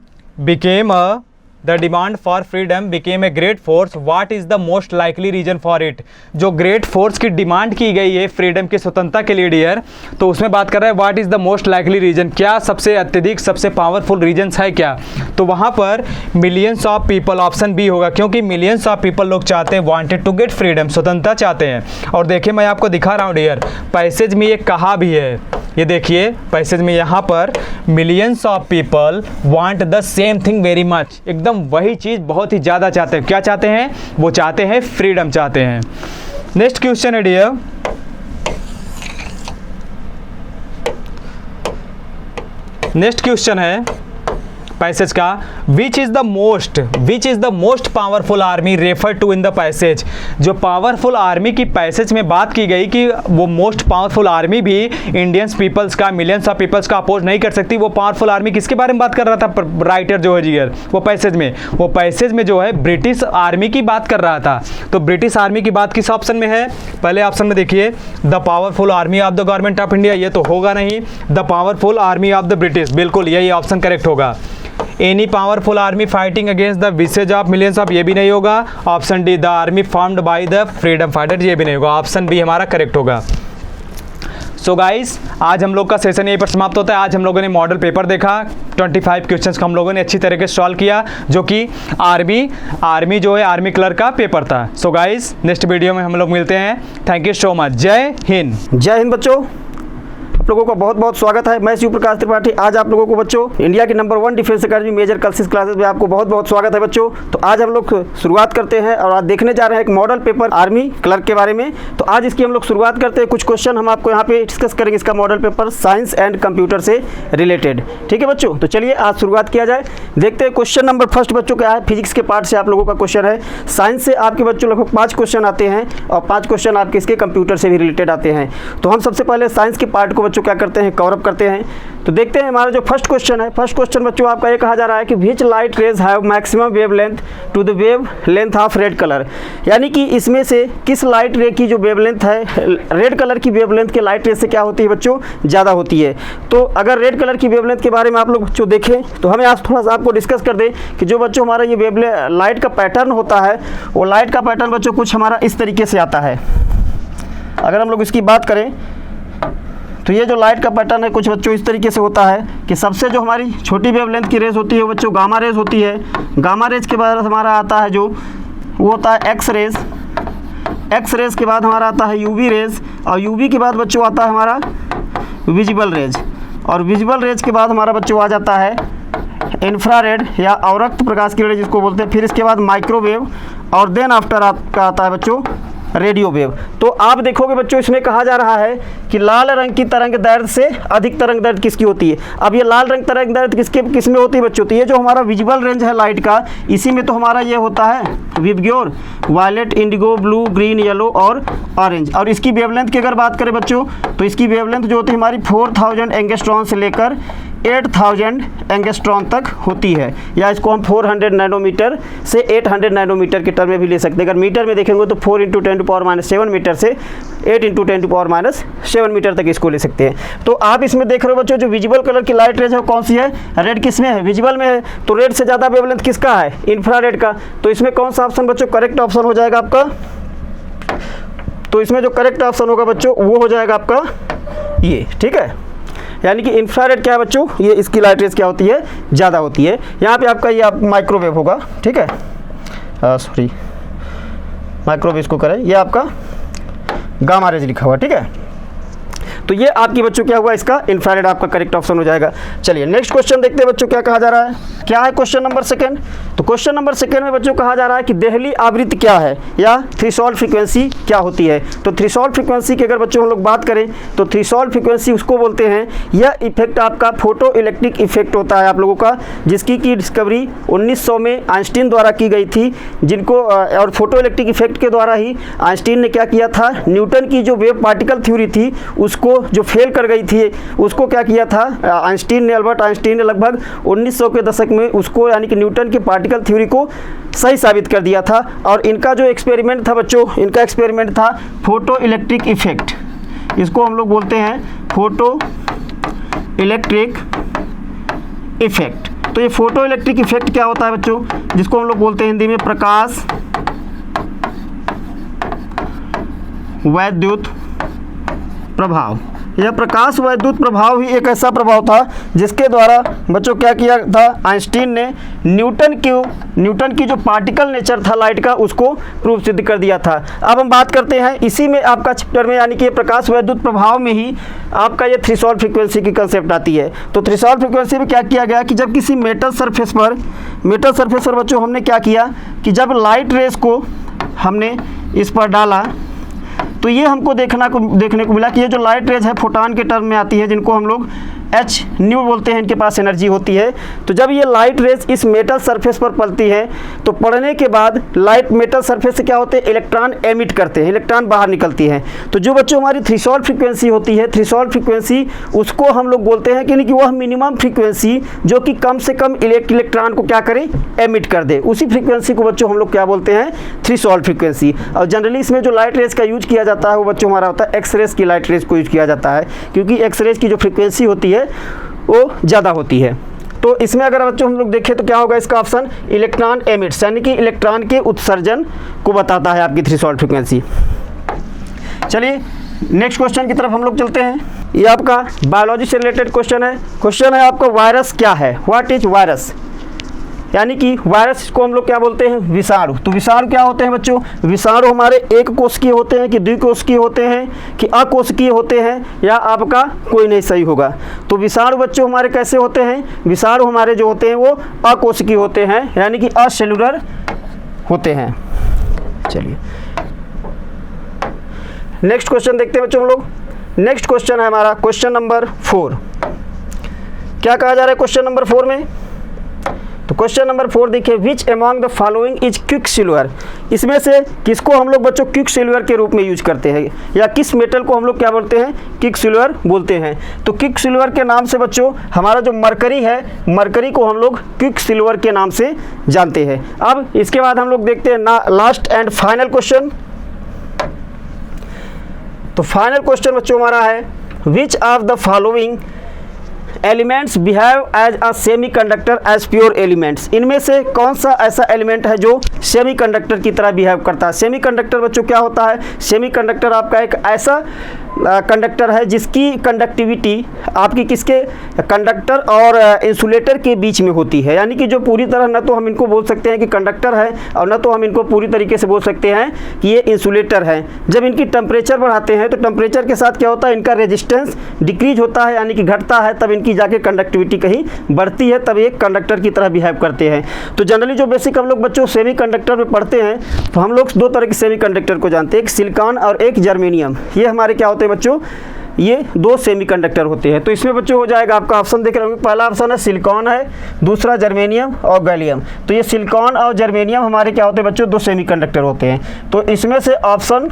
became a great force. What is the most likely reason for it. जो ग्रेट फोर्स की डिमांड की गई है फ्रीडम की, स्वतंत्रता के लिए डियर, तो उसमें बात कर रहा है what is the most likely reason, क्या सबसे अत्यधिक सबसे पावरफुल रीजन्स है क्या। तो वहाँ पर millions of people, option B होगा, क्योंकि मिलियंस ऑफ पीपल लोग चाहते हैं, वांटेड टू गेट फ्रीडम, स्वतंत्रता चाहते हैं। और देखिए मैं आपको दिखा रहा हूँ डियर, पैसेज में ये कहा भी है, ये देखिए पैसेज में यहाँ पर millions of people want the same thing very much, एकदम वही चीज़ बहुत ही ज़्यादा चाहते हैं। क्या चाहते हैं? वो चाहते हैं फ्रीडम चाहते हैं। नेक्स्ट क्वेश्चन है डियर, नेक्स्ट क्वेश्चन है पैसेज का, which is the most powerful army refer to in the passage. जो पावरफुल आर्मी की पैसेज में बात की गई कि वो मोस्ट पावरफुल आर्मी भी इंडियंस पीपल्स का, मिलियंस ऑफ पीपल्स का अपोज नहीं कर सकती। वो पावरफुल आर्मी किसके बारे में बात कर रहा था राइटर जो है जिगर, वो पैसेज में जो है ब्रिटिश आर्मी की बात कर रहा था। तो ब्रिटिश आर्मी की बात किस ऑप्शन में है? पहले ऑप्शन में देखिए, the powerful army of the government of India, ये तो होगा नहीं। The powerful army of the British, बिल्कुल यही ऑप्शन करेक्ट होगा। Any powerful army fighting against the wishes of millions of, ये भी नहीं होगा। Option D, the army formed by the freedom fighter, ये भी नहीं होगा। ऑप्शन बी हमारा करेक्ट होगा। सो गाइस, आज हम लोग का सेशन यहीं पर समाप्त होता है। आज हम लोगों ने मॉडल पेपर देखा, 25 क्वेश्चंस को हम लोगों ने अच्छी तरीके से सॉल्व किया, जो कि आर्मी जो है आर्मी क्लर्क का पेपर था। सो गाइस, नेक्स्ट वीडियो में हम लोग मिलते हैं। Thank you so much. जय हिंद। जय हिंद बच्चों, आप लोगों का बहुत बहुत स्वागत है। मैं शिव प्रकाश त्रिपाठी। आज आप लोगों को बच्चों इंडिया की number 1 defence academy major Kalsi's classes में आपको बहुत बहुत स्वागत है बच्चों। तो आज हम लोग शुरुआत करते हैं और आज देखने जा रहे हैं एक मॉडल पेपर आर्मी क्लर्क के बारे में। तो आज इसकी हम लोग शुरुआत करते हैं। कुछ क्वेश्चन हम आपको यहाँ पे डिस्कस करेंगे इसका model paper science and computer से रिलेटेड। ठीक है बच्चों, तो चलिए आज शुरुआत किया जाए। देखते हैं क्वेश्चन नंबर फर्स्ट बच्चों क्या है। फिजिक्स के पार्ट से आप लोगों का क्वेश्चन है। साइंस से आपके बच्चों लगभग 5 क्वेश्चन आते हैं और 5 क्वेश्चन आपके इसके कंप्यूटर से भी रिलेटेड आते हैं। तो हम सबसे पहले साइंस के पार्ट को बच्चों क्या करते हैं, कवर अप करते हैं। तो देखते हैं हमारा जो फर्स्ट क्वेश्चन है। फर्स्ट क्वेश्चन बच्चों आपका ये कहा जा रहा है कि which light rays have maximum wavelength to the wave length of red colour, यानी कि इसमें से किस लाइट रे की जो वेवलेंथ है, रेड कलर की वेवलेंथ के लाइट रे से क्या होती है बच्चों, ज़्यादा होती है। तो अगर रेड कलर की वेवलेंथ के बारे में आप लोग बच्चों देखें तो हमें आज थोड़ा सा आपको डिस्कस कर दें कि जो बच्चों हमारा ये लाइट का पैटर्न होता है, वो लाइट का पैटर्न बच्चों कुछ हमारा इस तरीके से आता है। अगर हम लोग इसकी बात करें तो ये जो लाइट का पैटर्न है कुछ बच्चों इस तरीके से होता है कि सबसे जो हमारी छोटी वेवलेंथ की रेज होती है बच्चों गामा रेज होती है। गामा रेज के बाद हमारा आता है जो वो होता है एक्स रेज। एक्स रेज के बाद हमारा आता है यूवी रेज और यूवी के बाद बच्चों आता है हमारा विजिबल रेज और विजिबल रेज के बाद हमारा बच्चों आ जाता है इंफ्रारेड या अवरक्त प्रकाश किरण जिसको बोलते हैं। फिर इसके बाद माइक्रोवेव और देन आफ्टर आपका आता है बच्चों रेडियो वेव। तो आप देखोगे बच्चों इसमें कहा जा रहा है कि लाल रंग की तरंग दैर्ध्य से अधिक तरंग दैर्ध्य किसकी होती है। अब ये लाल रंग तरंग दैर्ध्य किस में होती है बच्चों, तो ये जो हमारा विजिबल रेंज है लाइट का, इसी में तो हमारा ये होता है VIBGYOR, violet, indigo, blue, green, yellow और ऑरेंज। और इसकी वेवलेंथ की अगर बात करें बच्चों तो इसकी वेवलेंथ जो होती है हमारी 4000 एंगस्ट्रॉन से लेकर 8000 एंगस्ट्रॉन तक होती है, या इसको हम 400 नैनोमीटर से 800 नैनोमीटर के टर्म में भी ले सकते हैं। अगर मीटर में देखेंगे तो 4 × 10⁻⁷ मीटर से 8 × 10⁻⁷ मीटर तक इसको ले सकते हैं। तो आप इसमें देख रहे हो बच्चों जो विजिबल कलर की लाइट रेज है कौन सी है, रेड किस में है, विजिबल में है। तो रेड से ज़्यादा वेवलेंथ किसका है, इंफ्रारेड का। तो इसमें कौन सा ऑप्शन बच्चों करेक्ट ऑप्शन हो जाएगा आपका, तो इसमें जो करेक्ट ऑप्शन होगा बच्चों वो हो जाएगा आपका ये। ठीक है, यानी कि इंफ्रारेड क्या है बच्चों, ये इसकी लाइट रेज क्या होती है, ज़्यादा होती है। यहाँ पे आपका ये आप माइक्रोवेव होगा। ठीक है, सॉरी माइक्रोवेव इसको करें, ये आपका गामा रेज लिखा हुआ। ठीक है, तो ये आपकी बच्चों क्या हुआ, इसका इंफ्रारेड आपका करेक्ट ऑप्शन हो जाएगा। चलिए नेक्स्ट क्वेश्चन देखते हैं बच्चों क्या कहा जा रहा है। क्या है क्वेश्चन नंबर सेकंड, तो क्वेश्चन नंबर सेकंड में बच्चों कहा जा रहा है कि देहली आवृत्ति क्या है या थ्रेशोल्ड फ्रीक्वेंसी क्या होती है। तो थ्रेशोल्ड फ्रीक्वेंसी की अगर बच्चों हम लोग बात करें तो थ्रेशोल्ड फ्रीक्वेंसी उसको बोलते हैं, यह इफेक्ट आपका फोटो इलेक्ट्रिक इफेक्ट होता है आप लोगों का, जिसकी की डिस्कवरी 1900 में आइंस्टीन द्वारा की गई थी। जिनको और फोटो इलेक्ट्रिक इफेक्ट के द्वारा ही आइंस्टीन ने क्या किया था, न्यूटन की जो वेव पार्टिकल थ्योरी थी उसको जो फेल कर गई थी उसको क्या किया था आइंस्टीन ने, अल्बर्ट आइंस्टीन ने लगभग 1900 के दशक में उसको यानी कि न्यूटन की पार्टिकल थ्योरी को सही साबित कर दिया था। और इनका जो एक्सपेरिमेंट था बच्चों, इनका एक्सपेरिमेंट था फोटो इलेक्ट्रिक इफेक्ट। इसको हम लोग बोलते हैं फोटो इलेक्ट्रिक इफेक्ट। तो ये फोटो इलेक्ट्रिक इफेक्ट क्या होता है बच्चों, जिसको हम लोग बोलते हैं हिंदी में प्रकाश वैद्युत प्रभाव। यह प्रकाश वैद्युत प्रभाव ही एक ऐसा प्रभाव था जिसके द्वारा बच्चों क्या किया था, आइंस्टीन ने न्यूटन की जो पार्टिकल नेचर था लाइट का उसको प्रूफ सिद्ध कर दिया था। अब हम बात करते हैं इसी में आपका चैप्टर में, यानी कि प्रकाश वैद्युत प्रभाव में ही आपका ये थ्रेशोल्ड फ्रीक्वेंसी की कंसेप्ट आती है। तो थ्रेशोल्ड फ्रीक्वेंसी में क्या किया गया कि जब किसी मेटल सरफेस पर बच्चों हमने क्या किया कि जब लाइट रेस को हमने इस पर डाला तो ये हमको देखने को मिला कि ये जो लाइट रेज है फोटॉन के टर्म में आती है, जिनको हम लोग एच न्यू बोलते हैं, इनके पास एनर्जी होती है। तो जब ये लाइट रेज इस मेटल सरफेस पर पड़ती है तो पड़ने के बाद लाइट मेटल सरफेस से क्या होते हैं, इलेक्ट्रॉन एमिट करते हैं, इलेक्ट्रॉन बाहर निकलती हैं। तो जो बच्चों हमारी थ्रेशोल्ड फ्रीक्वेंसी होती है, थ्रेशोल्ड फ्रीक्वेंसी उसको हम लोग बोलते हैं कि वह मिनिमम फ्रीक्वेंसी जो कि कम से कम इलेक्ट्रॉन को क्या करे, एमिट कर दे, उसी फ्रीक्वेंसी को बच्चों हम लोग क्या बोलते हैं, थ्रेशोल्ड फ्रीक्वेंसी। और जनरली इसमें जो लाइट रेज का यूज किया जाता है वो बच्चों हमारा होता है एक्स रेज की लाइट रेज को यूज किया जाता है, क्योंकि एक्स रेज की जो फ्रीक्वेंसी होती है वो ज़्यादा होती है। तो इसमें अगर बच्चों हम लोग देखें तो क्या होगा इसका ऑप्शन, इलेक्ट्रॉन एमिट्स, यानी कि इलेक्ट्रॉन के उत्सर्जन को बताता है आपकी थ्रेशोल्ड फ्रीक्वेंसी। चलिए नेक्स्ट क्वेश्चन की तरफ हम लोग चलते हैं। ये आपका बायोलॉजी से रिलेटेड क्वेश्चन है आपका, वायरस क्या है, व्हाट इज वायरस, यानी कि वायरस को हम लोग क्या बोलते हैं, विषाणु। तो विषाणु क्या होते हैं बच्चों, विषाणु हमारे एक कोशिकीय होते हैं कि द्विकोशिकीय होते हैं कि अकोशिकीय होते हैं, या आपका कोई नहीं सही होगा। तो विषाणु बच्चों हमारे कैसे होते हैं, विषाणु हमारे जो होते हैं वो अकोशिकीय होते हैं, यानी कि असेलुलर होते हैं। चलिए नेक्स्ट क्वेश्चन देखते हैं बच्चों हम लोग। नेक्स्ट क्वेश्चन है हमारा क्वेश्चन नंबर 4। क्या कहा जा रहा है क्वेश्चन नंबर 4 में, तो क्वेश्चन नंबर 4 देखिए, which among the following is Quicksilver. इसमें से किसको हम लोग बच्चों क्विकसिल्वर के रूप में यूज करते हैं, या किस मेटल को हम लोग क्या बोलते हैं, क्विकसिल्वर बोलते हैं। तो क्विकसिल्वर के नाम से बच्चों हमारा जो मरकरी है, मरकरी को हम लोग क्विकसिल्वर के नाम से जानते हैं। अब इसके बाद हम लोग देखते हैं ना लास्ट एंड फाइनल क्वेश्चन। तो फाइनल क्वेश्चन बच्चों हमारा है, which of the following elements behave as a semiconductor as pure elements. इनमें से कौन सा ऐसा एलिमेंट है जो सेमीकंडक्टर की तरह बिहेव करता है। सेमीकंडक्टर बच्चों क्या होता है, सेमीकंडक्टर आपका एक ऐसा कंडक्टर है जिसकी कंडक्टिविटी आपकी किसके, कंडक्टर और इंसुलेटर के बीच में होती है, यानी कि जो पूरी तरह न तो हम इनको बोल सकते हैं कि कंडक्टर है और न तो हम इनको पूरी तरीके से बोल सकते हैं कि ये इंसुलेटर है। जब इनकी टेम्परेचर बढ़ाते हैं तो टेम्परेचर के साथ क्या होता है, इनका रेजिस्टेंस डिक्रीज होता है, यानी कि घटता है, तब इनकी जाके कंडक्टिविटी कहीं बढ़ती है, तब ये कंडक्टर की तरह बिहेव करते हैं। तो जनरली जो बेसिक हम लोग बच्चों सेमीकंडक्टर में पढ़ते हैं तो हम लोग दो तरह के सेमीकंडक्टर को जानते हैं, एक सिलिकॉन और एक जर्मेनियम। ये हमारे क्या होते हैं बच्चों, ये दो सेमीकंडक्टर होते हैं। तो इसमें बच्चों हो जाएगा आपका ऑप्शन देख रहे होंगे, पहला ऑप्शन है सिलिकॉन है, दूसरा जर्मेनियम और गैलियम। तो ये सिलिकॉन और जर्मेनियम हमारे क्या होते हैं बच्चों, दो सेमीकंडक्टर होते हैं। तो इसमें से ऑप्शन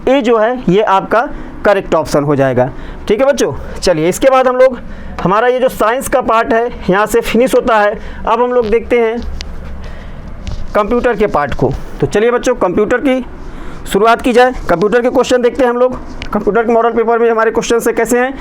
ए जो है ये आपका करेक्ट ऑप्शन हो जाएगा। ठीक है बच्चों, चलिए इसके बाद हम लोग हमारा ये जो साइंस का पार्ट है यहाँ से फिनिश होता है। अब हम लोग देखते हैं कंप्यूटर के पार्ट को। तो चलिए बच्चों कंप्यूटर की शुरुआत की जाए। कंप्यूटर के क्वेश्चन देखते हैं हम लोग। कंप्यूटर के मॉडल पेपर में हमारे क्वेश्चन से कैसे हैं।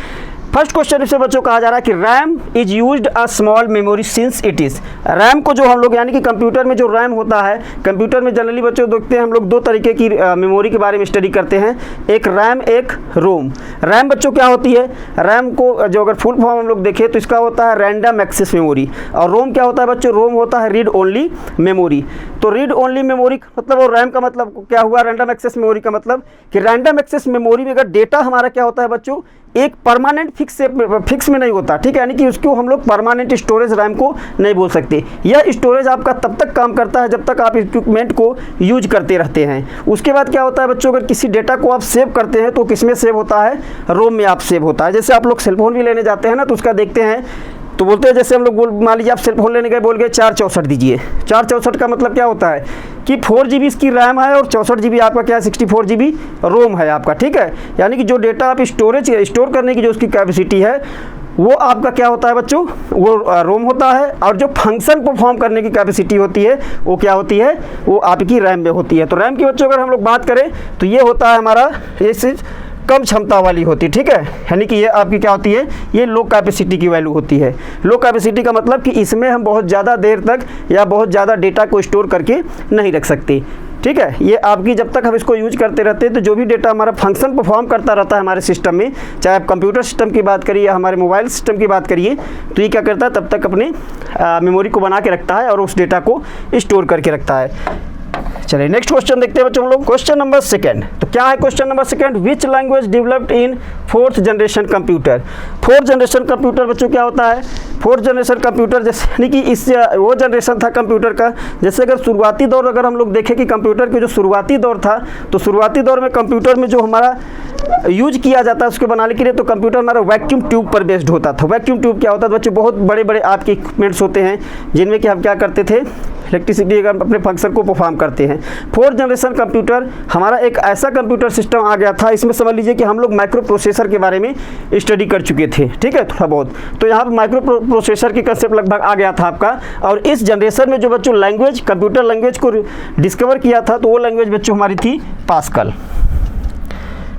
फर्स्ट क्वेश्चन से बच्चों कहा जा रहा है कि RAM is used a small memory since it is. RAM को जो हम लोग यानी कि कंप्यूटर में जो रैम होता है, कंप्यूटर में जनरली बच्चों देखते हैं हम लोग दो तरीके की मेमोरी के बारे में स्टडी करते हैं, एक रैम एक रोम। रैम बच्चों क्या होती है, रैम को जो अगर फुल फॉर्म हम लोग देखें तो इसका होता है रैंडम एक्सेस मेमोरी। और रोम क्या होता है बच्चों, रोम होता है रीड ओनली मेमोरी। तो रीड ओनली मेमोरी मतलब, और रैम का मतलब क्या हुआ, रैंडम एक्सेस मेमोरी का मतलब कि रैंडम एक्सेस मेमोरी में अगर डेटा हमारा क्या होता है बच्चों, एक परमानेंट फिक्स में नहीं होता। ठीक है, यानी कि उसको हम लोग परमानेंट स्टोरेज रैम को नहीं बोल सकते। यह स्टोरेज आपका तब तक काम करता है जब तक आप इक्विपमेंट को यूज करते रहते हैं। उसके बाद क्या होता है बच्चों, अगर किसी डेटा को आप सेव करते हैं तो किस में सेव होता है, रोम में आप सेव होता है। जैसे आप लोग सेलफोन भी लेने जाते हैं ना, तो उसका देखते हैं तो बोलते हैं, जैसे हम लोग मान लीजिए आप सेलफोन लेने गए, बोल गए 464 दीजिए। 464 का मतलब क्या होता है कि 4 GB इसकी रैम है और 64 GB आपका क्या है, 64 GB रोम है आपका। ठीक है, यानी कि जो डेटा आप स्टोर करने की जो उसकी कैपेसिटी है वो आपका क्या होता है बच्चों, वो रोम होता है। और जो फंक्शन परफॉर्म करने की कैपेसिटी होती है वो क्या होती है, वो आपकी रैम में होती है। तो रैम की बच्चों अगर हम लोग बात करें तो ये होता है हमारा, ये कम क्षमता वाली होती है, ठीक है, यानी कि ये आपकी क्या होती है, ये लो कैपेसिटी की वैल्यू होती है। लो कैपेसिटी का मतलब कि इसमें हम बहुत ज़्यादा देर तक या बहुत ज़्यादा डेटा को स्टोर करके नहीं रख सकते, ठीक है। ये आपकी जब तक हम इसको यूज करते रहते हैं तो जो भी डेटा हमारा फंक्शन परफॉर्म करता रहता है हमारे सिस्टम में, चाहे आप कंप्यूटर सिस्टम की बात करिए या हमारे मोबाइल सिस्टम की बात करिए, तो ये क्या करता है, तब तक अपने मेमोरी को बना के रखता है और उस डेटा को स्टोर करके रखता है। चलिए नेक्स्ट क्वेश्चन देखते हैं बच्चों हम लोग। क्वेश्चन नंबर 2, तो क्या है question number 2, which language developed in 4th generation computer. 4th generation computer बच्चों क्या होता है, 4th जनरेशन कंप्यूटर जैसे यानी कि इस वो जनरेशन था कंप्यूटर का, जैसे अगर शुरुआती दौर अगर हम लोग देखें कि कंप्यूटर के जो शुरुआती दौर था, तो शुरुआती दौर में कंप्यूटर में जो हमारा यूज किया जाता है उसको बनाने के लिए, तो कंप्यूटर हमारा वैक्यूम ट्यूब पर बेस्ड होता था। वैक्यूम ट्यूब क्या होता है बच्चों, बहुत बड़े बड़े आपके इक्विपमेंट्स होते हैं जिनमें कि हम क्या करते थे, इलेक्ट्रिसिटी अगर अपने फंक्शन को परफॉर्म करते हैं। 4th जनरेशन कंप्यूटर हमारा एक ऐसा कंप्यूटर सिस्टम आ गया था, इसमें समझ लीजिए कि हम लोग माइक्रो प्रोसेसर के बारे में स्टडी कर चुके थे, ठीक है, थोड़ा बहुत। तो यहाँ पर माइक्रो प्रोसेसर की कंसेप्ट लगभग आ गया था आपका। और इस जनरेशन में जो बच्चों लैंग्वेज, कंप्यूटर लैंग्वेज को डिस्कवर किया था, तो वो लैंग्वेज बच्चों हमारी थी पास्कल,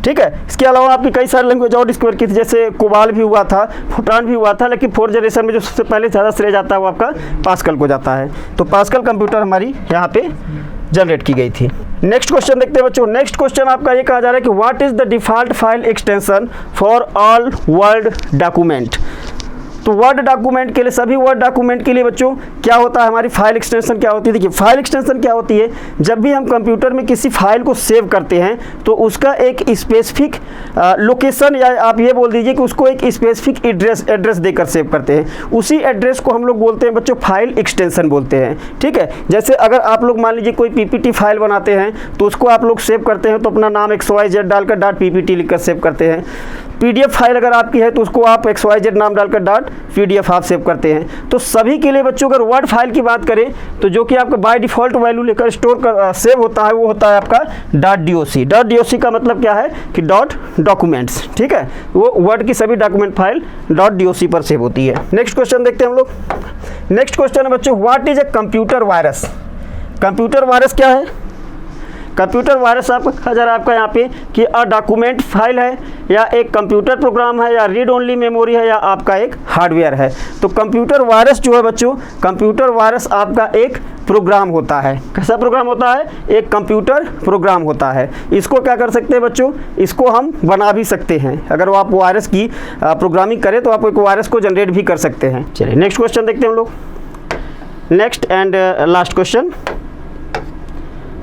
ठीक है। इसके अलावा आपकी कई सारी लैंग्वेज और डिस्कवर की थी, जैसे कोबाल भी हुआ था, फुटान भी हुआ था, लेकिन 4th जनरेशन में जो सबसे पहले ज़्यादा श्रेय जाता है वो आपका पास्कल को जाता है। तो पास्कल कंप्यूटर हमारी यहाँ पे जनरेट की गई थी। नेक्स्ट क्वेश्चन देखते हैं बच्चों। नेक्स्ट क्वेश्चन आपका ये कहा जा रहा है कि what is the default file extension for all word document. तो वर्ड डॉक्यूमेंट के लिए, सभी वर्ड डॉक्यूमेंट के लिए बच्चों क्या होता है, हमारी फाइल एक्सटेंशन क्या होती है। देखिए फाइल एक्सटेंशन क्या होती है, जब भी हम कंप्यूटर में किसी फाइल को सेव करते हैं तो उसका एक स्पेसिफिक लोकेशन, या आप ये बोल दीजिए कि उसको एक स्पेसिफिक एड्रेस देकर सेव करते हैं। उसी एड्रेस को हम लोग बोलते हैं बच्चों फाइल एक्सटेंशन बोलते हैं, ठीक है। जैसे अगर आप लोग मान लीजिए कोई PPT फाइल बनाते हैं तो उसको आप लोग सेव करते हैं तो अपना नाम XYZ डालकर .ppt लिखकर सेव करते हैं। PDF फाइल अगर आपकी है तो उसको आप XYZ नाम डालकर .pdf आप सेव करते हैं। तो सभी के लिए बच्चों अगर वर्ड फाइल की बात करें तो जो कि आपका बाय डिफ़ॉल्ट वैल्यू लेकर स्टोर कर सेव होता है वो होता है आपका .doc। .doc का मतलब क्या है कि .documents, ठीक है, वो वर्ड की सभी डॉक्यूमेंट फाइल .doc पर सेव होती है। नेक्स्ट क्वेश्चन देखते हैं हम लोग। नेक्स्ट क्वेश्चन है बच्चों, what is a computer virus. Computer virus क्या है, कंप्यूटर वायरस आपका कहा जा रहा है आपका यहाँ पे कि डॉक्यूमेंट फाइल है या एक कंप्यूटर प्रोग्राम है या रीड ओनली मेमोरी है या आपका एक हार्डवेयर है। तो कंप्यूटर वायरस जो है बच्चों, कंप्यूटर वायरस आपका एक प्रोग्राम होता है। कैसा प्रोग्राम होता है, एक कंप्यूटर प्रोग्राम होता है। इसको क्या कर सकते हैं बच्चों, इसको हम बना भी सकते हैं। अगर वो आप वायरस की प्रोग्रामिंग करें तो आप एक वायरस को जनरेट भी कर सकते हैं। चलिए नेक्स्ट क्वेश्चन देखते हैं हम लोग। Next and last question.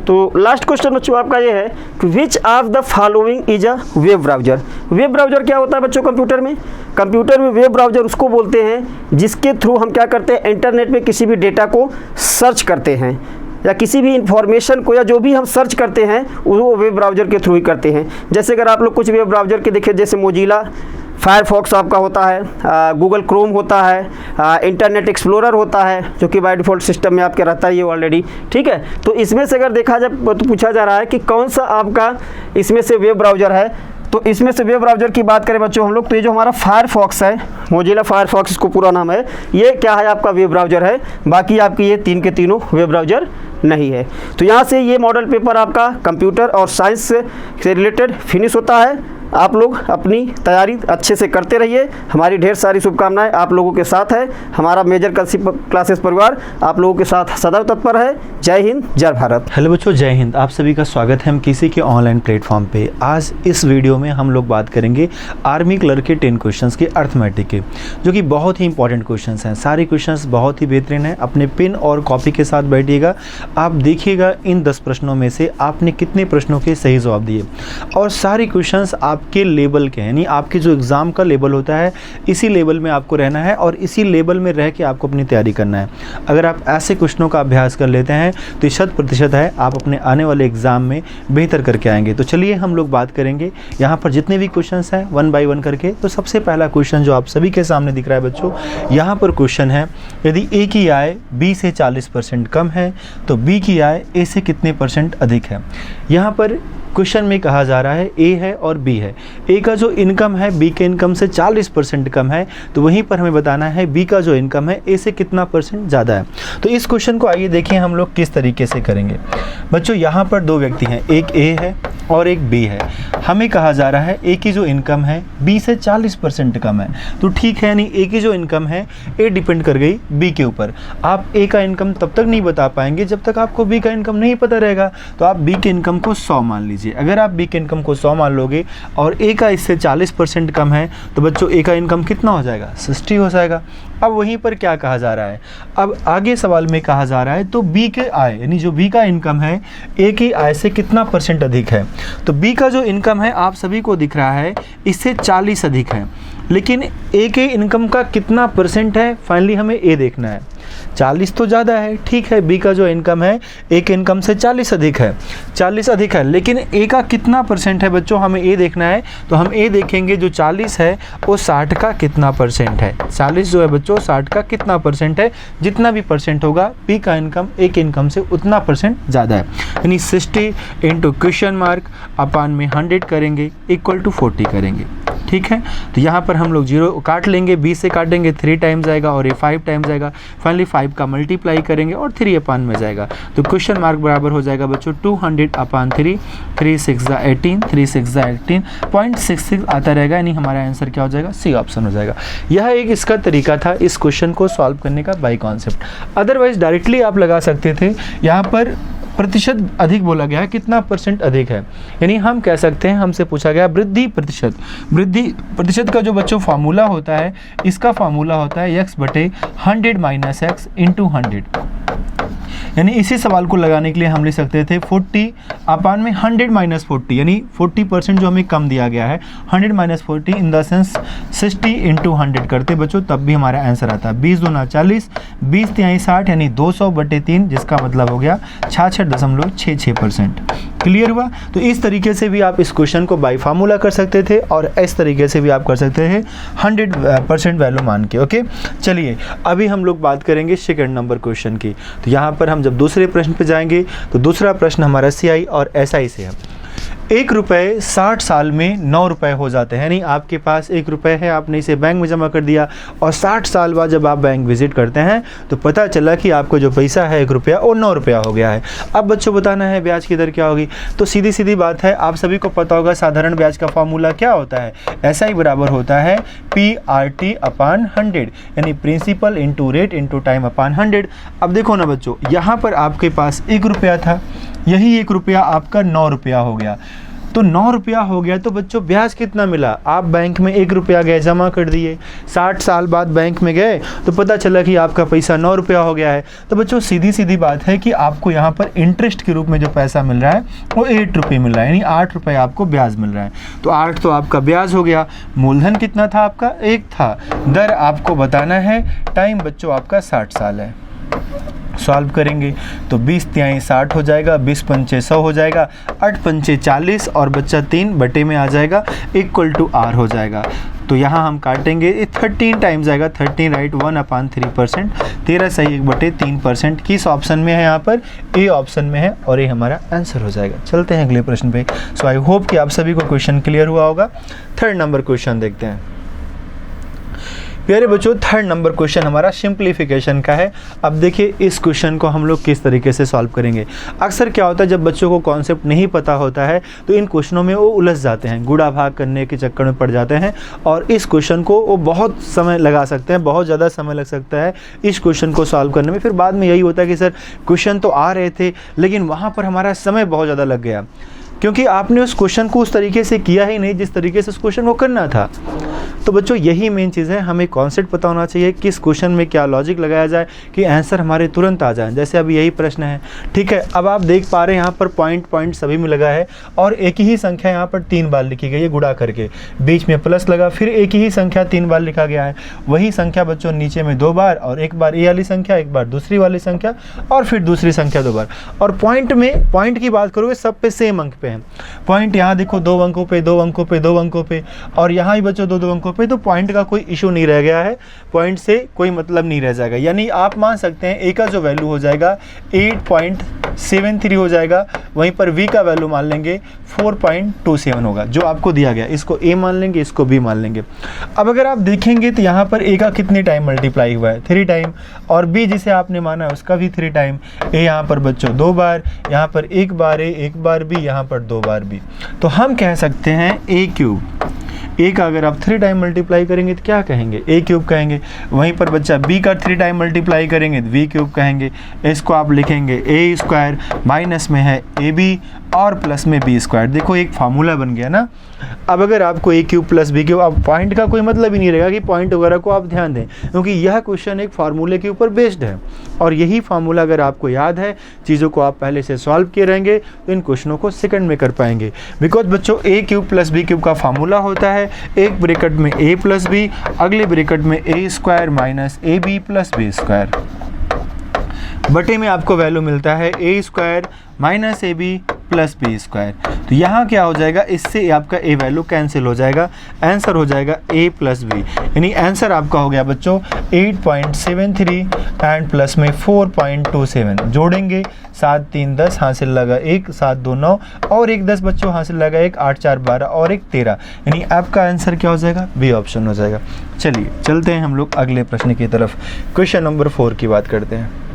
तो लास्ट क्वेश्चन बच्चों आपका ये है कि विच of the following is a web browser. Web browser क्या होता है बच्चों कंप्यूटर में, कंप्यूटर में वेब ब्राउजर उसको बोलते हैं जिसके थ्रू हम क्या करते हैं, इंटरनेट पे किसी भी डेटा को सर्च करते हैं या किसी भी इंफॉर्मेशन को या जो भी हम सर्च करते हैं वो वेब ब्राउजर के थ्रू ही करते हैं। जैसे अगर आप लोग कुछ वेब ब्राउजर के देखें, जैसे मोजिला फायरफॉक्स आपका होता है, गूगल क्रोम होता है, इंटरनेट एक्सप्लोरर होता है जो कि बाय डिफ़ॉल्ट सिस्टम में आपके रहता है ये ऑलरेडी, ठीक है। तो इसमें से अगर देखा जाए तो पूछा जा रहा है कि कौन सा आपका इसमें से वेब ब्राउज़र है। तो इसमें से वेब ब्राउज़र की बात करें बच्चों हम लोग, तो ये जो हमारा फायरफॉक्स है, मोजिला फायरफॉक्स इसको पूरा नाम है, ये क्या है आपका वेब ब्राउज़र है। बाकी आपकी ये तीन के तीनों वेब ब्राउज़र नहीं है। तो यहाँ से ये मॉडल पेपर आपका कंप्यूटर और साइंस से रिलेटेड फिनिश होता है। आप लोग अपनी तैयारी अच्छे से करते रहिए। हमारी ढेर सारी शुभकामनाएं आप लोगों के साथ है। हमारा मेजर क्लासेस परिवार आप लोगों के साथ सदैव तत्पर है। जय हिंद, जय भारत। हेलो बच्चों, जय हिंद। आप सभी का स्वागत है हम किसी के ऑनलाइन प्लेटफॉर्म पे। आज इस वीडियो में हम लोग बात करेंगे आर्मी क्लर्क के 10 क्वेश्चंस के अर्थमेटिक के, जो कि बहुत ही इंपॉर्टेंट क्वेश्चंस हैं। सारे क्वेश्चंस बहुत ही बेहतरीन हैं। अपने पेन और कॉपी के साथ बैठिएगा, आप देखिएगा इन 10 प्रश्नों में से आपने कितने प्रश्नों के सही जवाब दिए। और सारे क्वेश्चंस आपके लेवल के, यानी आपके जो एग्ज़ाम का लेवल होता है इसी लेवल में आपको रहना है और इसी लेवल में रह के आपको अपनी तैयारी करना है। अगर आप ऐसे क्वेश्चनों का अभ्यास कर लेते हैं तो 100% है आप अपने आने वाले एग्ज़ाम में बेहतर करके आएंगे। तो चलिए हम लोग बात करेंगे यहाँ पर जितने भी क्वेश्चंस हैं 1 बाय 1 करके। तो सबसे पहला क्वेश्चन जो आप सभी के सामने दिख रहा है बच्चों, यहाँ पर क्वेश्चन है, यदि ए की आय बी से 40% कम है तो बी की आय ए से कितने % अधिक है। यहाँ पर क्वेश्चन में कहा जा रहा है ए है और बी है, ए का जो इनकम है बी के इनकम से 40% कम है, तो वहीं पर हमें बताना है बी का जो इनकम है ए से कितना % ज़्यादा है। तो इस क्वेश्चन को आइए देखिए हम लोग किस तरीके से करेंगे। बच्चों यहाँ पर दो व्यक्ति हैं, एक ए है और एक बी है। हमें कहा जा रहा है ए की जो इनकम है बी से 40% कम है, तो ठीक है, यानी ए की जो इनकम है ए डिपेंड कर गई बी के ऊपर। आप ए का इनकम तब तक नहीं बता पाएंगे जब तक आपको बी का इनकम नहीं पता रहेगा। तो आप बी के इनकम को 100 मान लीजिए। अगर आप बी के इनकम को 100 मान लोगे और ए का इससे 40% कम है, तो बच्चों ए का इनकम कितना हो जाएगा? 60 हो जाएगा। अब वहीं पर क्या कहा जा रहा है, अब आगे सवाल में कहा जा रहा है तो बी के आय, यानी जो बी का इनकम है ए की आय से कितना % अधिक है। तो बी का जो इनकम है आप सभी को दिख रहा है इससे 40 अधिक है, लेकिन ए के इनकम का कितना % है, फाइनली हमें ए देखना है। 40 तो ज़्यादा है, ठीक है, बी का जो इनकम है ए के इनकम से 40 अधिक है, 40 अधिक है, लेकिन ए का कितना % है बच्चों, हमें ए देखना है। तो हम ए देखेंगे जो 40 है वो 60 का कितना % है। 40 जो है बच्चों 60 का कितना % है, जितना भी % होगा बी का इनकम ए के इनकम से उतना % ज़्यादा है, यानी 60 इंटू क्वेश्चन मार्क अपान में 100 करेंगे इक्वल टू 40 करेंगे, ठीक है। तो यहाँ पर हम लोग 0 काट लेंगे, 20 से काटेंगे 3 टाइम्स आएगा और ये 5 टाइम्स आएगा, फाइनली 5 का मल्टीप्लाई करेंगे और 3 अपान में जाएगा। तो क्वेश्चन मार्क बराबर हो जाएगा बच्चों 200 अपान 3, 3 6 18, 3 6 18, 0.66 आता रहेगा, यानी हमारा आंसर क्या हो जाएगा? सी ऑप्शन हो जाएगा। यह एक इसका तरीका था इस क्वेश्चन को सॉल्व करने का बाय कॉन्सेप्ट। अदरवाइज डायरेक्टली आप लगा सकते थे, यहाँ पर प्रतिशत अधिक बोला गया है, कितना % अधिक है, यानी हम कह सकते हैं, हमसे पूछा गया वृद्धि प्रतिशत। वृद्धि प्रतिशत का जो बच्चों फार्मूला होता है, इसका फार्मूला होता है x/100 - x × 100, यानी इसी सवाल को लगाने के लिए हम लिख सकते थे 40 अपान में 100 - 40, यानी 40% जो हमें कम दिया गया है, 100 - 40 इन द सेंस 60 × 100 करते बच्चों, तब भी हमारा आंसर आता है 20 दूना 40, 20 तिहाई 60, यानी 200/3, जिसका मतलब हो गया 66.66%। क्लियर हुआ? तो इस तरीके से भी आप इस क्वेश्चन को बाई फार्मूला कर सकते थे और इस तरीके से भी आप कर सकते थे 100% वैल्यू मान के। ओके, चलिए अभी हम लोग बात करेंगे सेकंड नंबर क्वेश्चन की। तो यहाँ पर हम जब दूसरे प्रश्न पे जाएंगे तो दूसरा प्रश्न हमारा CI और SI से है। 1 रुपये 60 साल में 9 रुपये हो जाते हैं, यानी आपके पास 1 रुपये है, आपने इसे बैंक में जमा कर दिया और 60 साल बाद जब आप बैंक विजिट करते हैं तो पता चला कि आपको जो पैसा है 1 रुपया वो 9 रुपया हो गया है। अब बच्चों बताना है ब्याज की दर क्या होगी। तो सीधी सीधी बात है, आप सभी को पता होगा साधारण ब्याज का फॉर्मूला क्या होता है, SI बराबर होता है PRT अपान 100, यानी principal into rate into time upon 100। अब देखो ना बच्चों, यहाँ पर आपके पास 1 रुपया था, यही 1 रुपया आपका 9 रुपया हो गया। तो 9 रुपया हो गया तो बच्चों ब्याज कितना मिला, आप बैंक में 1 रुपया गए जमा कर दिए, 60 साल बाद बैंक में गए तो पता चला कि आपका पैसा 9 रुपया हो गया है। तो बच्चों सीधी सीधी बात है कि आपको यहाँ पर इंटरेस्ट के रूप में जो पैसा मिल रहा है वो 8 रुपये मिल रहा है, यानी 8 रुपये आपको ब्याज मिल रहा है। तो 8 तो आपका ब्याज हो गया, मूलधन कितना था आपका? 1 था। दर आपको बताना है, टाइम बच्चों आपका 60 साल है। सॉल्व करेंगे तो 20 तिहाई 60 हो जाएगा, 20 पंचे 100 हो जाएगा, 8 पंचे 40 और बच्चा 3 बटे में आ जाएगा इक्वल टू R हो जाएगा। तो यहाँ हम काटेंगे, 13 टाइम्स आएगा, 13 राइट 1/3%, 13 सही 1/3%। किस ऑप्शन में है? यहाँ पर ए ऑप्शन में है और ये हमारा आंसर हो जाएगा। चलते हैं अगले प्रश्न पे। सो आई होप कि आप सभी को क्वेश्चन क्लियर हुआ होगा। थर्ड नंबर क्वेश्चन देखते हैं। प्यारे बच्चों, थर्ड नंबर क्वेश्चन हमारा सिंप्लीफिकेशन का है। अब देखिए इस क्वेश्चन को हम लोग किस तरीके से सॉल्व करेंगे। अक्सर क्या होता है, जब बच्चों को कॉन्सेप्ट नहीं पता होता है तो इन क्वेश्चनों में वो उलझ जाते हैं, गुणा भाग करने के चक्कर में पड़ जाते हैं और इस क्वेश्चन को वो बहुत समय लगा सकते हैं, बहुत ज़्यादा समय लग सकता है इस क्वेश्चन को सॉल्व करने में। फिर बाद में यही होता है कि सर क्वेश्चन तो आ रहे थे लेकिन वहाँ पर हमारा समय बहुत ज़्यादा लग गया, क्योंकि आपने उस क्वेश्चन को उस तरीके से किया ही नहीं जिस तरीके से उस क्वेश्चन को करना था। तो बच्चों यही मेन चीज़ है, हमें कॉन्सेप्ट पता होना चाहिए किस क्वेश्चन में क्या लॉजिक लगाया जाए कि आंसर हमारे तुरंत आ जाए। जैसे अभी यही प्रश्न है, ठीक है। अब आप देख पा रहे हैं यहाँ पर पॉइंट सभी में लगा है और एक ही संख्या यहाँ पर 3 बार लिखी गई है गुणा करके, बीच में प्लस लगा, फिर एक ही संख्या 3 बार लिखा गया है। वही संख्या बच्चों नीचे में 2 बार, और एक बार ये वाली संख्या, एक बार दूसरी वाली संख्या और फिर दूसरी संख्या 2 बार। और पॉइंट में, पॉइंट की बात करोगे सब पे सेम अंक पे पे हैं। पॉइंट यहाँ देखो 2 अंकों पे, 2 अंकों पे, 2 अंकों पे, और यहाँ भी बच्चों 2 अंकों पे, तो पॉइंट का कोई इशू नहीं रह गया है, पॉइंट से कोई मतलब नहीं रह जाएगा। यानी आप मान सकते हैं ए का जो वैल्यू हो जाएगा 8.73 हो जाएगा, वहीं पर v का वैल्यू मान लेंगे 4.27 होगा, जो आपको दिया गया। इसको a मान लेंगे, इसको b मान लेंगे। अब अगर आप देखेंगे तो यहाँ पर a का कितने टाइम मल्टीप्लाई हुआ है, 3 टाइम, और b जिसे आपने माना है उसका भी 3 टाइम। a यहाँ पर बच्चों 2 बार, यहाँ पर 1 बार a, 1 बार b, यहाँ पर 2 बार b। तो हम कह सकते हैं a क्यूब। a का अगर आप 3 टाइम मल्टीप्लाई करेंगे तो क्या कहेंगे, a क्यूब कहेंगे। वहीं पर बच्चा b का 3 टाइम मल्टीप्लाई करेंगे तो v क्यूब कहेंगे। इसको आप लिखेंगे a स्क्वायर, माइनस में है ab और प्लस में b स्क्वायर। देखो एक फार्मूला बन गया ना। अब अगर आपको a cube plus b cube, अब पॉइंट का कोई मतलब ही नहीं रहेगा कि पॉइंट वगैरह को आप ध्यान दें, क्योंकि यह क्वेश्चन एक फार्मूले के ऊपर बेस्ड है, और यही फार्मूला अगर आपको याद है, चीज़ों को आप पहले से सॉल्व किए रहेंगे, तो इन क्वेश्चनों को सेकंड में कर पाएंगे। बिकॉज बच्चों a cube plus b cube का फार्मूला होता है एक ब्रैकेट में a प्लस b, अगले ब्रैकेट में a square minus A B plus b square, बटे में आपको वैल्यू मिलता है a square minus A B plus B square. तो यहाँ क्या हो जाएगा, इससे आपका a वैल्यू कैंसिल हो जाएगा, आंसर हो जाएगा a प्लस बी। यानी आंसर आपका हो गया बच्चों 8.73 एंड प्लस में 4.27। जोड़ेंगे 7 3 10 हासिल लगा 1, 7 2 9 और 1 10 बच्चों हासिल लगा 1, 8 4 12 और 1 13। यानी आपका आंसर क्या हो जाएगा, बी ऑप्शन हो जाएगा। चलिए चलते हैं हम लोग अगले प्रश्न की तरफ। क्वेश्चन नंबर 4 की बात करते हैं।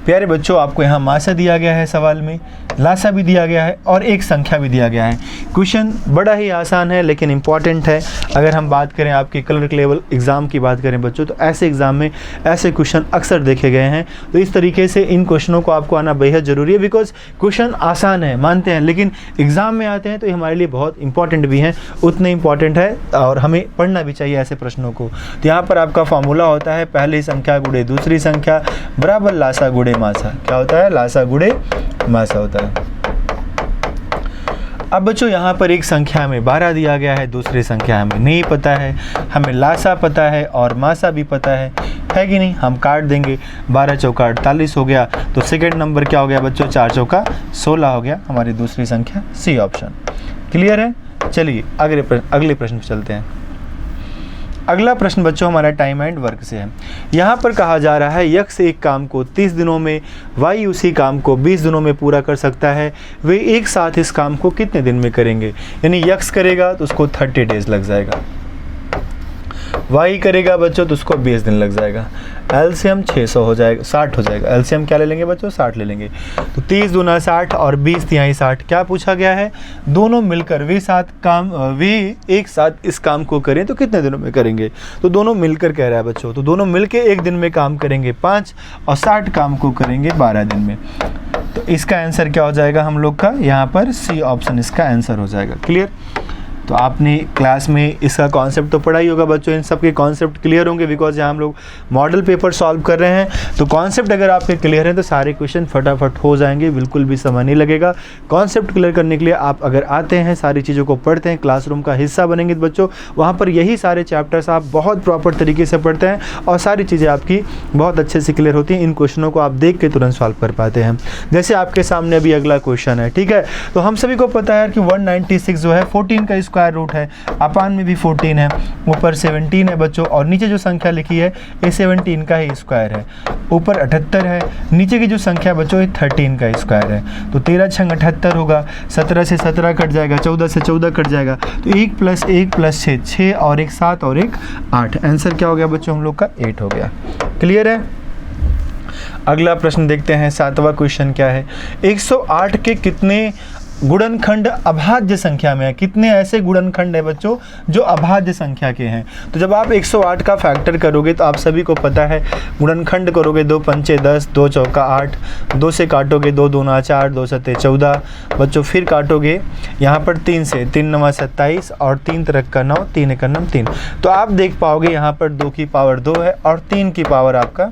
प्यारे बच्चों, आपको यहाँ मासा दिया गया है, सवाल में लासा भी दिया गया है और एक संख्या भी दिया गया है। क्वेश्चन बड़ा ही आसान है लेकिन इम्पॉर्टेंट है। अगर हम बात करें आपके क्लर्क लेवल एग्ज़ाम की बात करें बच्चों, तो ऐसे एग्ज़ाम में ऐसे क्वेश्चन अक्सर देखे गए हैं। तो इस तरीके से इन क्वेश्चनों को आपको आना बेहद ज़रूरी है, बिकॉज क्वेश्चन आसान है मानते हैं, लेकिन एग्ज़ाम में आते हैं तो ये हमारे लिए बहुत इंपॉर्टेंट भी हैं, उतने इंपॉर्टेंट है और हमें पढ़ना भी चाहिए ऐसे प्रश्नों को। तो यहाँ पर आपका फॉर्मूला होता है पहली संख्या गुणे दूसरी संख्या बराबर लासा गुणे मासा। क्या होता है, लासा गुणे मासा होता है। अब बच्चों यहाँ पर एक संख्या में 12 दिया गया है, दूसरी संख्या हमें नहीं पता है, हमें लासा पता है और मासा भी पता है कि नहीं। हम काट देंगे, 12 चौका 48 हो गया, तो सेकंड नंबर क्या हो गया बच्चों, 4 चौका 16 हो गया, हमारी दूसरी संख्या सी ऑप्शन। क्लियर है। चलिए अगले प्रश्न पे चलते हैं। अगला प्रश्न बच्चों हमारा टाइम एंड वर्क से है। यहाँ पर कहा जा रहा है यक्स एक काम को 30 दिनों में, वाई उसी काम को 20 दिनों में पूरा कर सकता है, वे एक साथ इस काम को कितने दिन में करेंगे। यानी यक्स करेगा तो उसको 30 डेज लग जाएगा, वाई करेगा बच्चों तो उसको 20 दिन लग जाएगा। एलसीएम 600 हो जाएगा, 60 हो जाएगा। एलसीएम क्या ले लेंगे बच्चों, 60 ले लेंगे। तो 30 दूना 60 और 20 तिहाई 60। क्या पूछा गया है, दोनों मिलकर वे एक साथ इस काम को करें तो कितने दिनों में करेंगे। तो दोनों मिलकर कह रहा है बच्चों, तो दोनों मिलकर एक दिन में काम करेंगे 5 और 60 काम को करेंगे 12 दिन में। तो इसका आंसर क्या हो जाएगा हम लोग का, यहाँ पर सी ऑप्शन इसका आंसर हो जाएगा। क्लियर। तो आपने क्लास में इसका कॉन्सेप्ट तो पढ़ा ही होगा बच्चों, इन सब के कॉन्सेप्ट क्लियर होंगे, बिकॉज यहाँ हम लोग मॉडल पेपर सॉल्व कर रहे हैं। तो कॉन्सेप्ट अगर आपके क्लियर हैं तो सारे क्वेश्चन फटाफट हो जाएंगे, बिल्कुल भी समय नहीं लगेगा। कॉन्सेप्ट क्लियर करने के लिए आप अगर आते हैं, सारी चीज़ों को पढ़ते हैं, क्लासरूम का हिस्सा बनेंगे तो बच्चों वहाँ पर यही सारे चैप्टर्स आप बहुत प्रॉपर तरीके से पढ़ते हैं और सारी चीज़ें आपकी बहुत अच्छे से क्लियर होती हैं। इन क्वेश्चनों को आप देख के तुरंत सॉल्व कर पाते हैं। जैसे आपके सामने अभी अगला क्वेश्चन है, ठीक है। तो हम सभी को पता है कि 196 जो है 14 का स्क्वायर रूट है, अपान में भी 14 है, ऊपर 17 है बच्चों, और नीचे जो संख्या लिखी है ये 17 का ही स्क्वायर है। ऊपर 78 है, नीचे की जो संख्या बच्चों ये 13 का स्क्वायर है। तो 13 छंग 78 होगा, 17 से 17 कट जाएगा, 14 से 14 कट जाएगा, तो 1 + 1 + 6, 6 और 1 7 और 1 8। आंसर क्या हो गया बच्चों हम लोग का 8 हो गया। क्लियर है। अगला प्रश्न देखते हैं, 7वां क्वेश्चन क्या है, 108 के कितने गुणनखंड अभाज्य संख्या में है। कितने ऐसे गुणनखंड है बच्चों जो अभाज्य संख्या के हैं। तो जब आप 108 का फैक्टर करोगे तो आप सभी को पता है, गुणनखंड करोगे 2 पंचे 10, 2 चौका 8, 2 से काटोगे 2 दूना 4, 2 सत्ते 14 बच्चों, फिर काटोगे यहाँ पर 3 से, 3 9 27 और 3 तरक का 9, 3 1 9 3। तो आप देख पाओगे यहाँ पर 2 की पावर 2 है और 3 की पावर आपका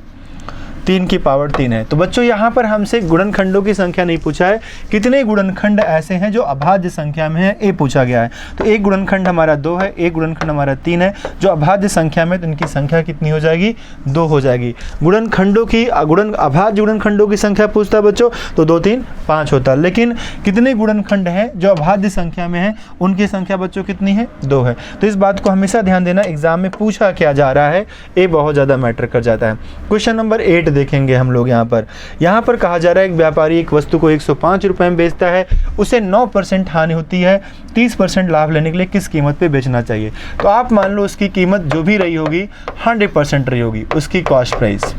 3 की पावर 3 है। तो बच्चों यहाँ पर हमसे गुणनखंडों की संख्या नहीं पूछा है, कितने गुणनखंड ऐसे हैं जो अभाज्य संख्या में है, ये पूछा गया है। तो एक गुणनखंड हमारा 2 है, एक गुणनखंड हमारा 3 है, जो अभाज्य संख्या में, तो इनकी संख्या कितनी हो जाएगी, 2 हो जाएगी। गुणनखंडों की अभाज्य गुणनखंडों की संख्या पूछता है बच्चों, तो 2 3 5 होता है। लेकिन कितने गुणनखंड हैं जो अभाज्य संख्या में है, उनकी संख्या बच्चों कितनी है, 2 है। तो इस बात को हमेशा ध्यान देना, एग्जाम में पूछा क्या जा रहा है, ये बहुत ज़्यादा मैटर कर जाता है। क्वेश्चन नंबर 8 देखेंगे हम लोग। यहाँ पर कहा जा रहा है एक व्यापारी एक वस्तु को 105 रुपए में बेचता है, उसे 9% हानि होती है, 30% लाभ लेने के लिए किस कीमत पे बेचना चाहिए। तो आप मान लो उसकी कीमत जो भी रही होगी 100% रही होगी, उसकी कॉस्ट प्राइस।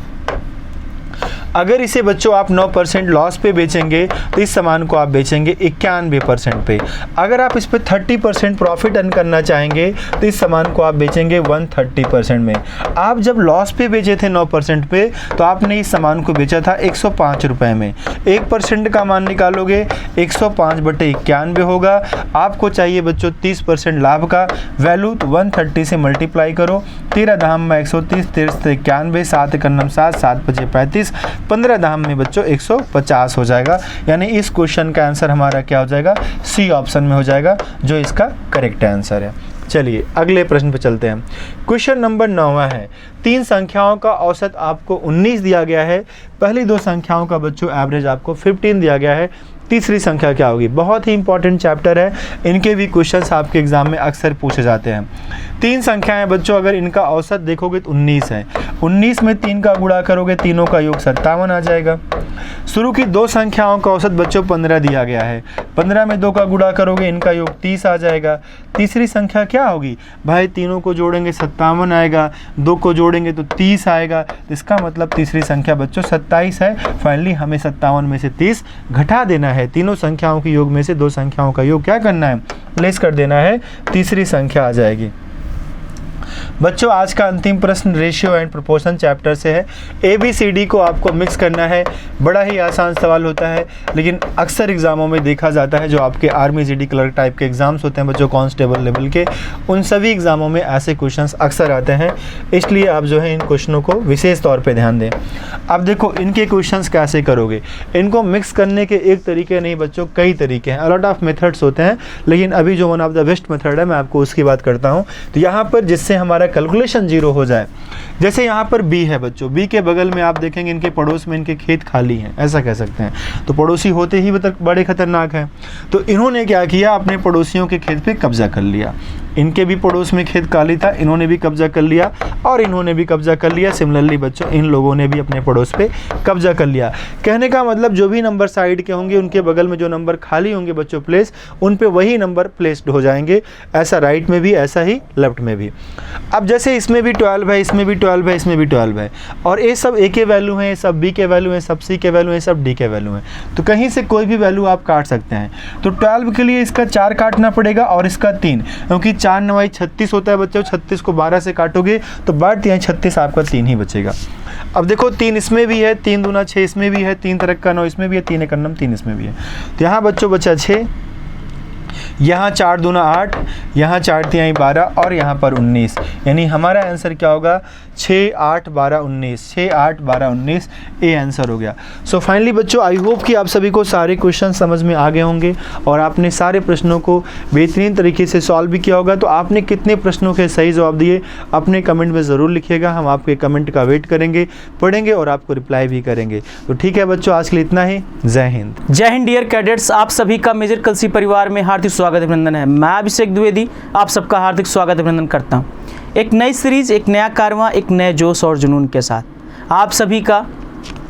अगर इसे बच्चों आप 9% लॉस पे बेचेंगे तो इस सामान को आप बेचेंगे 91% पे। अगर आप इस पे 30% प्रॉफिट अर्न करना चाहेंगे तो इस सामान को आप बेचेंगे 130% में। आप जब लॉस पे बेचे थे 9% पे, तो आपने इस सामान को बेचा था 105 रुपये में। 1% का मान निकालोगे 105/91 होगा। आपको चाहिए बच्चों 30% लाभ का, वैल्यू तो 130 से मल्टीप्लाई करो, 13 धाम में 130, 13 से 91, 7 एकन्नम 7, 7 पचे 35, 15 धाम में बच्चों 150 हो जाएगा। यानी इस क्वेश्चन का आंसर हमारा क्या हो जाएगा, सी ऑप्शन में हो जाएगा, जो इसका करेक्ट आंसर है। चलिए अगले प्रश्न पे चलते हैं। क्वेश्चन नंबर 9 है। 3 संख्याओं का औसत आपको 19 दिया गया है, पहली 2 संख्याओं का बच्चों एवरेज आपको 15 दिया गया है, तीसरी संख्या क्या होगी। बहुत ही इंपॉर्टेंट चैप्टर है, इनके भी क्वेश्चंस आपके एग्जाम में अक्सर पूछे जाते हैं। 3 संख्याएं बच्चों, अगर इनका औसत देखोगे तो 19 है, 19 में 3 का गुणा करोगे, तीनों का योग 57 आ जाएगा। शुरू की 2 संख्याओं का औसत बच्चों 15 दिया गया है, 15 में 2 का गुणा करोगे, इनका योग 30 आ जाएगा। तीसरी संख्या क्या होगी भाई, तीनों को जोड़ेंगे 57 आएगा, 2 को जोड़ेंगे तो 30 आएगा। तो इसका मतलब तीसरी संख्या बच्चों 27 है। फाइनली हमें 57 में से 30 घटा देना है, तीनों संख्याओं के योग में से 2 संख्याओं का योग क्या करना है, लेस कर देना है, तीसरी संख्या आ जाएगी। बच्चों आज का अंतिम प्रश्न रेशियो एंड प्रोपोर्शन चैप्टर से है। ABCD को आपको मिक्स करना है, बड़ा ही आसान सवाल होता है, लेकिन अक्सर एग्जामों में देखा जाता है, जो आपके आर्मी GD क्लर्क टाइप के एग्जाम्स होते हैं बच्चों, कांस्टेबल लेवल के, उन सभी एग्जामों में ऐसे क्वेश्चंस अक्सर आते हैं। इसलिए आप जो है इन क्वेश्चनों को विशेष तौर पर ध्यान दें। अब देखो इनके क्वेश्चंस कैसे करोगे, इनको मिक्स करने के एक तरीके नहीं बच्चों, कई तरीके हैं, अलॉट ऑफ मेथड्स होते हैं, लेकिन अभी जो one of the best method है मैं आपको उसकी बात करता हूँ। तो यहाँ पर जिससे हमारा कैलकुलेशन 0 हो जाए, जैसे यहाँ पर B है बच्चों, B के बगल में आप देखेंगे इनके पड़ोस में इनके खेत खाली हैं, ऐसा कह सकते हैं। तो पड़ोसी होते ही बड़े खतरनाक हैं। तो इन्होंने क्या किया, अपने पड़ोसियों के खेत पे कब्जा कर लिया। इनके भी पड़ोस में खेत खाली था, इन्होंने भी कब्जा कर लिया और इन्होंने भी कब्जा कर लिया। सिमिलरली बच्चों इन लोगों ने भी अपने पड़ोस पे कब्जा कर लिया। कहने का मतलब जो भी नंबर साइड के होंगे, उनके बगल में जो नंबर खाली होंगे बच्चों प्लेस, उन पे वही नंबर प्लेस्ड हो जाएंगे। ऐसा राइट में भी, ऐसा ही लेफ्ट में भी। अब जैसे इसमें भी 12 है, इसमें भी 12 है, इसमें भी 12 है, और ये सब A के वैल्यू हैं, सब B के वैल्यू हैं, सब C के वैल्यू हैं, सब D के वैल्यू हैं। तो कहीं से कोई भी वैल्यू आप काट सकते हैं। तो 12 के लिए इसका 4 काटना पड़ेगा और इसका 3, क्योंकि 4 9 36 होता है बच्चों। 36 को 12 से काटोगे तो 36 आपका 3 ही बचेगा। अब देखो 3 इसमें भी है, 3 दूना 6 इसमें भी है, 3 तरक का 9 इसमें भी है, 3 एकन्नम 3 इसमें भी है। तो यहाँ बच्चों बचा 6, यहाँ 4 दूना 8, यहाँ 4 तिहाई 12 और यहाँ पर 19। यानी हमारा आंसर क्या होगा, 6 8 12 19, 6 8 12 19 ये आंसर हो गया। सो फाइनली बच्चों आई होप कि आप सभी को सारे क्वेश्चन समझ में आ गए होंगे और आपने सारे प्रश्नों को बेहतरीन तरीके से सॉल्व भी किया होगा। तो आपने कितने प्रश्नों के सही जवाब दिए अपने कमेंट में ज़रूर लिखिएगा, हम आपके कमेंट का वेट करेंगे, पढ़ेंगे और आपको रिप्लाई भी करेंगे। तो ठीक है बच्चों, आज के लिए इतना ही। जय हिंद। जय हिंद डियर कैडेट्स, आप सभी का मेजर कलसी परिवार में हार्दिक स्वागत अभिनंदन है। मैं अभिषेक द्विवेदी आप सबका हार्दिक स्वागत अभिनंदन करता हूं। एक नई सीरीज, एक नया कारवां, एक नए जोश और जुनून के साथ आप सभी का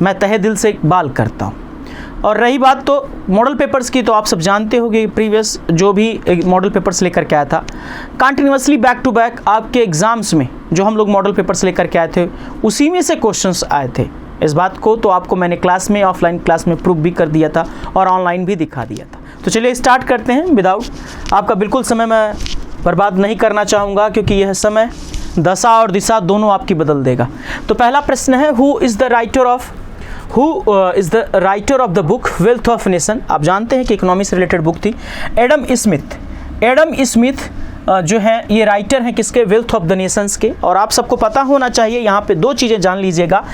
मैं तहे दिल से इकबाल करता हूं। और रही बात तो मॉडल पेपर्स की, तो आप सब जानते होंगे प्रीवियस जो भी मॉडल पेपर्स लेकर के आया था, कंटिन्यूसली बैक टू बैक आपके एग्ज़ाम्स में जो हम लोग मॉडल पेपर्स लेकर के आए थे उसी में से क्वेश्चंस आए थे। इस बात को तो आपको मैंने क्लास में, ऑफलाइन क्लास में प्रूव भी कर दिया था और ऑनलाइन भी दिखा दिया था। तो चलिए स्टार्ट करते हैं। विदाउट आपका बिल्कुल समय मैं बर्बाद नहीं करना चाहूँगा, क्योंकि यह समय दशा और दिशा दोनों आपकी बदल देगा। तो पहला प्रश्न है, who is the writer of the book wealth of nation. आप जानते हैं कि इकोनॉमी से रिलेटेड बुक थी। एडम स्मिथ जो हैं ये राइटर हैं किसके, वेल्थ ऑफ द नेशंस के। और आप सबको पता होना चाहिए, यहाँ पे 2 चीज़ें जान लीजिएगा।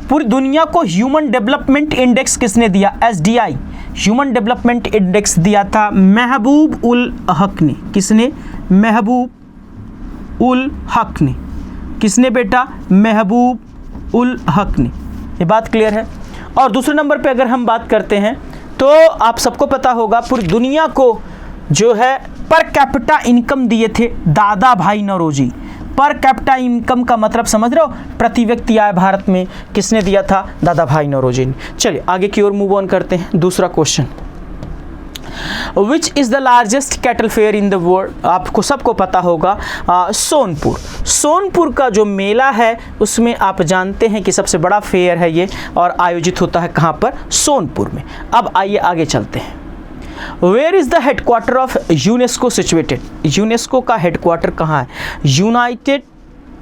पूरी दुनिया को ह्यूमन डेवलपमेंट इंडेक्स किसने दिया, SDI ह्यूमन डेवलपमेंट इंडेक्स दिया था महबूब उल हक ने। किसने, महबूब उल हक ने। किसने बेटा, महबूब उल हक ने। ये बात क्लियर है। और दूसरे नंबर पे अगर हम बात करते हैं तो आप सबको पता होगा पूरी दुनिया को जो है पर कैपिटा इनकम दिए थे दादा भाई नौरोजी। पर कैपिटा इनकम का मतलब समझ रहे हो, प्रति व्यक्ति आय भारत में किसने दिया था, दादा भाई नौरोजी ने। चलिए आगे की ओर मूव ऑन करते हैं। दूसरा question, which is the largest cattle fair in the world. आपको सबको पता होगा सोनपुर। सोनपुर का जो मेला है उसमें आप जानते हैं कि सबसे बड़ा फेयर है ये, और आयोजित होता है कहाँ पर, सोनपुर में। अब आइए आगे चलते हैं। Where is the headquarter of UNESCO situated. UNESCO का हेडक्वार्टर कहाँ है, United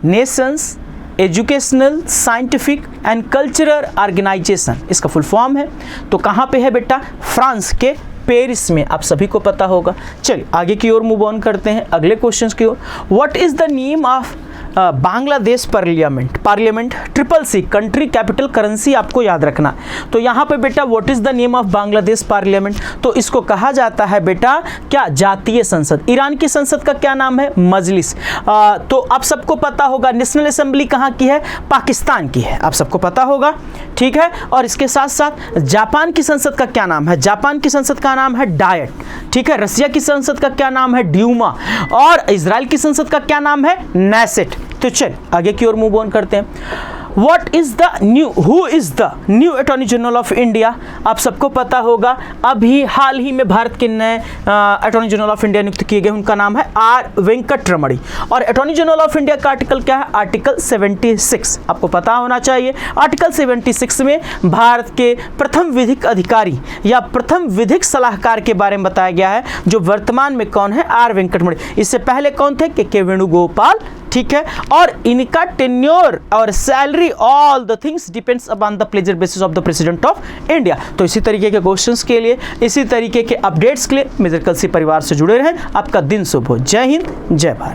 Nations Educational Scientific and Cultural Organisation, इसका फुल फॉर्म है। तो कहाँ पे है बेटा, फ्रांस के पेरिस में, आप सभी को पता होगा। चलिए आगे की ओर मूव ऑन करते हैं अगले क्वेश्चंस की ओर। What is the name of Bangladesh parliament. Parliament CCC, country capital currency आपको याद रखना। तो यहाँ पे बेटा what is the name of Bangladesh parliament, तो इसको कहा जाता है बेटा क्या, जातीय संसद। ईरान की संसद का क्या नाम है, मजलिस। तो आप सबको पता होगा नेशनल असेंबली कहाँ की है, पाकिस्तान की है, आप सबको पता होगा, ठीक है। और इसके साथ साथ जापान की संसद का क्या नाम है, जापान की संसद का नाम है डायट, ठीक है। रसिया की संसद का क्या नाम है, ड्यूमा। और इजराइल की संसद का क्या नाम है, नेसेट। तो चल आगे की ओर मूव ऑन करते हैं। What is the new, who is the new attorney general of India. आप सबको पता होगा अभी हाल ही में भारत के नए अटॉर्नी जनरल ऑफ इंडिया नियुक्त किए गए, उनका नाम है आर वेंकट रमणी। और अटॉर्नी जनरल ऑफ इंडिया का आर्टिकल क्या है, आर्टिकल 76, आपको पता होना चाहिए। आर्टिकल 76 में भारत के प्रथम विधिक अधिकारी या प्रथम विधिक सलाहकार के बारे में बताया गया है, जो वर्तमान में कौन है, आर वेंकट रमणी। इससे पहले कौन थे, के वेणुगोपाल, ठीक है। और इनका टेन्योर और salary, all the things depends upon the pleasure basis of the president of India. तो इसी तरीके के क्वेश्चंस के लिए, इसी तरीके के अपडेट्स के लिए मेजर कलसी परिवार से जुड़े रहें। आपका दिन शुभ हो। जय हिंद, जय भारत।